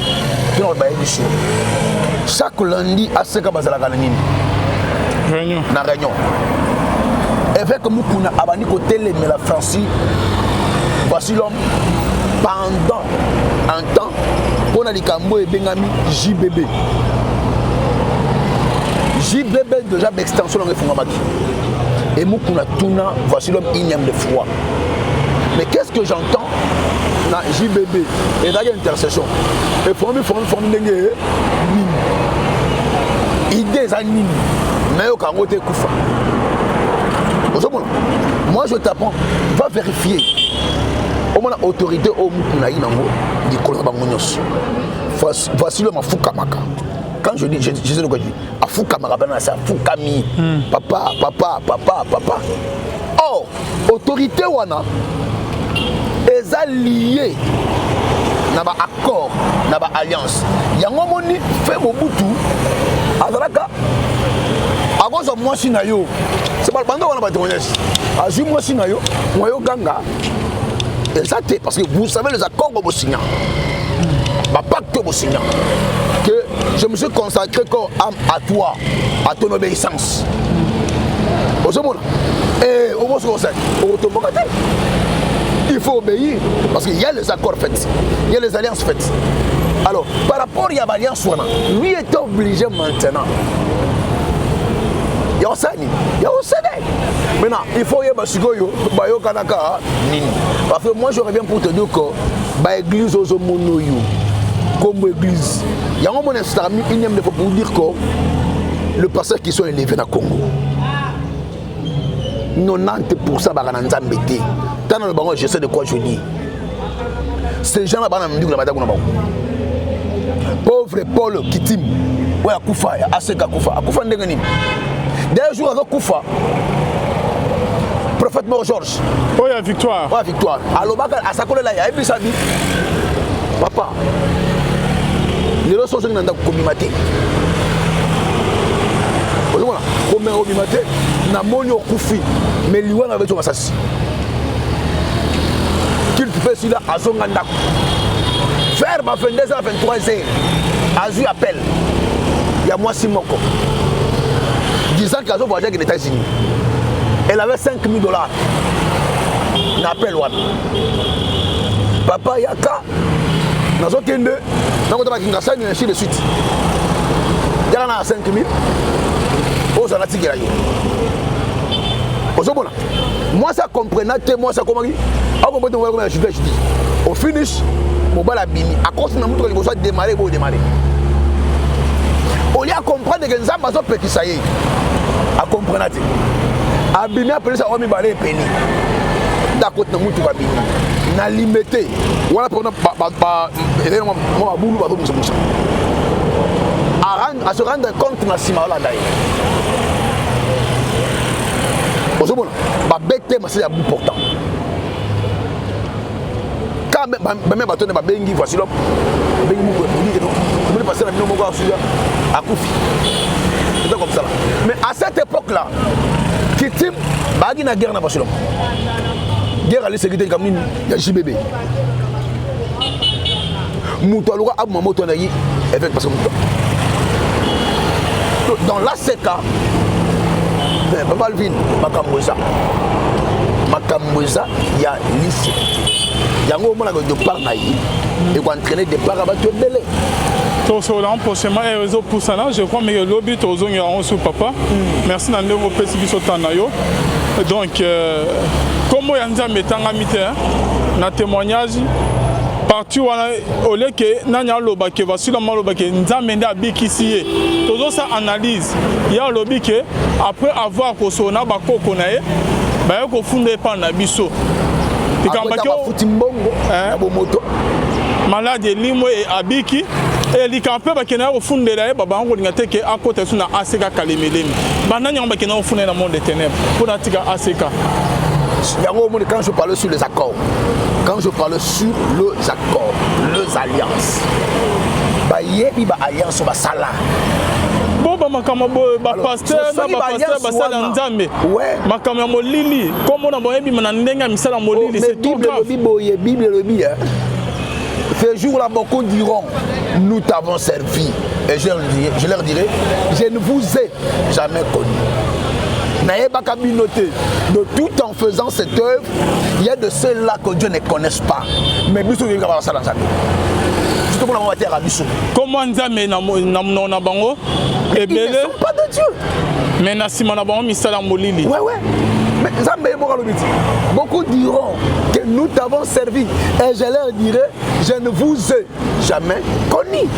B: Chaque lundi, à ce que je réunion. Na réunion. Avec Moukouna, Abani côté les la Francie, voici l'homme. Pendant un temps, on a dit Kambo et Bengami JBB. JBB déjà d'extension dans le Fungabaki. Et Moukouna Tuna, voici l'homme igname de foi. Mais qu'est-ce que j'entends? Na JBB et dans l'intercession et forme dengue idées anime mais au Kangote Koufa. Moi je t'apprends, va vérifier au moins l'autorité au Mukuna Inango du Kolabangonyos. Voici le Mafukamaka. Quand je dis, je sais le quoi je dis. Afukamaka, c'est Afukami. Papa. Oh, autorité wana. Les alliés na ba accord na ba alliance yango moni fait Mobutu azalaka akozo mwasi na yo c'est pas bando wana ba témoignage azu mwasi na yo moyo ganga exact parce que vous savez les accords que vous signez ba pacte que vous signez que je me suis consacré comme âme à toi à ton obéissance au ce moment et au moins sur ça au tombokate. Il faut obéir parce qu'il y a les accords faits, il y a les alliances faites. Alors, par rapport à l'alliance, lui est obligé maintenant. Il y a un CD. Maintenant, il faut y avoir un Kanaka. Parce que moi, je reviens pour te dire que l'église aux monoyo, comme l'église, il y a un moment pour dire que le pasteur qui sont élevés dans le Congo. 90% bagana nzambete. Tant le bango, je sais de quoi je dis. Ces gens-là banana m'dou la bataille na pauvre Paul Kitim. Ouais akufa, aseka akufa. Akufa ndengani. Des jours avec Koufa. Prophète Mort Georges.
C: Oh ya victoire.
B: Ouais victoire. Alobaka asakole la ya et puis ça dit papa. Les ressources n'ont pas communiqué. Voilà, comme on dit, na moni okufi, mais liwa na beto masasi. Qu'il peut si là à son ganda. Faire ma 22h à 23h. Azu appel. Il y a moi Simoko. Disant qu'Azu voyage aux États-Unis. Elle avait $5 000. N'appel one. Papa Yaka. Nazo kende. Nazo taba kinga et ainsi de suite. Il y en a 5 000. Moi ça comprenait, moi ça comment au finish mon bal abimi à cause de notre niveau soit démarrer pour démarrer au lieu à comprendre que nous avons petit ça y est à comprendre abimi après ça on me balai péni d'accord na mutu ba bini na limité wala pour moi boulou ba musa musa à se rendre compte na sima la dai ozobona ba bête ma c'est à bout portant quand même ba tonne ba bengi voici l'homme bengi mu ko dit non on passer la minute mo ko suya akufi c'est comme ça là mais à cette époque là Kitim bagi na guerre na Barcelone. Guerre à l'insécurité comme ni ya JBB. Muto aluka abu mamoto na yi avec parce que dans l'ACK Papa Alvin Makamboza ya l'insécurité. Yango mona ko de par na yi et ko entraîner de par ba to belé.
C: Tout là prochainement et réseau pour ça là je crois mais le lobby tozong ya on sur papa merci na ndeko pesi biso tanayo donc comment yanza metanga mité na témoignage partout wana oleke nanya loba ke vasila maloba ke nzambe nda bikisiye tozo sa analyse ya lobi ke après avoir kosona bakoko na ye ba ko funda pa na biso tikamba ke
B: futimbongo na bomoto
C: malade limo et abiki et li campé ba kena au fond de la baba ngo ngate ke akota suna aseka kalemelemi bana nyamba kena au fond dans monde des ténèbres pour natika aseka
B: yango mo quand je parle sur les accords les alliances ba yebi ba alliance ba sala
C: boba makama ba pasteur na ba pasteur ba sala nzambe makama molili comme na boyebi na ndenga misala molili c'est tout grave
B: Bible lobi ce jour-là, beaucoup diront, nous t'avons servi. Et je leur dirai, je ne vous ai jamais connu. N'ayez pas qu'à noter, de tout en faisant cette œuvre, il y a de ceux-là que Dieu ne connaisse pas. Mais nous sommes ça dans sa vie. Surtout pour la matière à Bissou.
C: Comment Nzambe na bango?
B: Ils ne sont pas de Dieu.
C: Mais na simana bango misala molili.
B: Ouais. Mais beaucoup diront que nous t'avons servi et je leur dirai, je ne vous ai jamais connu.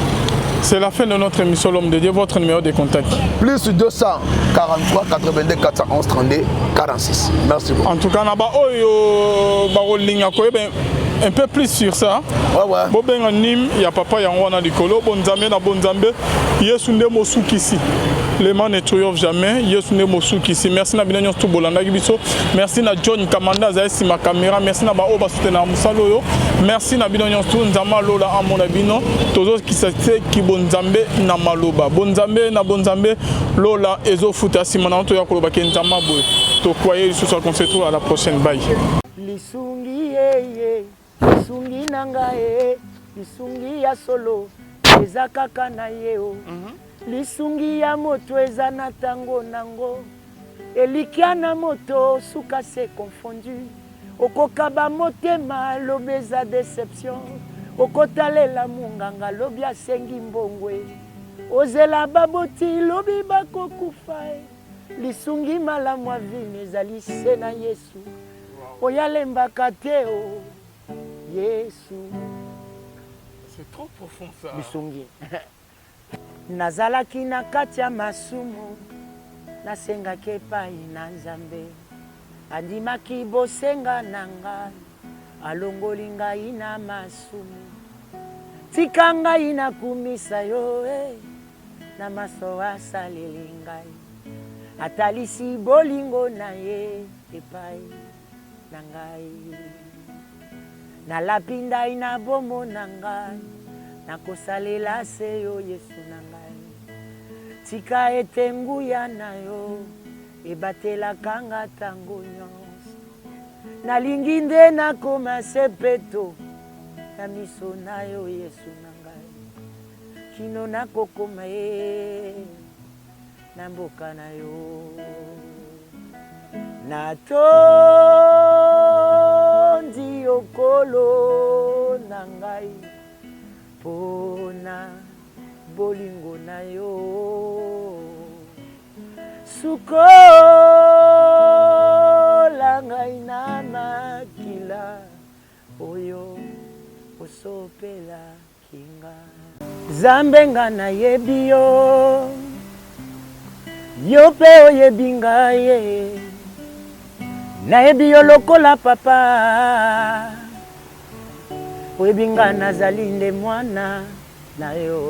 C: C'est la fin de notre émission L'Homme de Dieu, votre numéro de contact.
B: Plus 243 82 411 32 46. Merci beaucoup.
C: En tout cas, un peu plus sur ça.
B: Ouais.
C: Il y a papa Yangwana Likolo, Bonzambe na Bonzambe, Yesunde Mosukisi. Les mains ne triomphe jamais. Yesunde Mosukisi. Merci na Binanyo Tubolanda Gibiso. Merci na John Kamanda Zaisi ma caméra. Merci na Baoba Soutena Musaloyo. Merci na Binanyo Tunzama Lola Amona Bino. Tozo qui s'est qui Bonzambe na Maloba. Bonzambe na Bonzambe Lola Ezo Futa Simana to Yakoloba Kentama Boy. To croyez ce soir qu'on se retrouve à la prochaine. Bye.
D: Lisungi ye. Lisungi nanga ye, lisungi ya solo, eza kaka na ye o. Lisungi ya moto eza na tango nango, elikia na moto suka se confondu. Okokaba motema lobeza déception, okotalela munganga lobi asengi mbongwe. Ozela baboti lobi bakokufa e, lisungi malamu avine ezali se na Yesu. Oyalembaka te o. Yesu.
C: C'est trop profond ça.
D: Lisungi. Nazalaki na kati ya masumu, nasengaki epai na Nzambe. Andimaki bosenga na ngai, alongoli ngai na masumu. Tika ngai nakumisa yo, na maso asaleli ngai. Atalisi bolingo na ye epai na ngai. Na lapinda ina bomo na ngai, na kosalela se yo Yesu na ngai. Tika ete nguya na yo, ebatela kanga tango nyonso. Nalingi nde nakoma sepeto, na miso na yo Yesu na ngai. Kino nakokoma na mboka na yo. Natondi okolo na ngai pona bolingo na yo. Sukola ngai na makila oyo osopela kinga. Zambe nga na yebi yo pe oyebi ngai ye. nayebi yo lokola papa oyebi nga nazali nde mwana na yo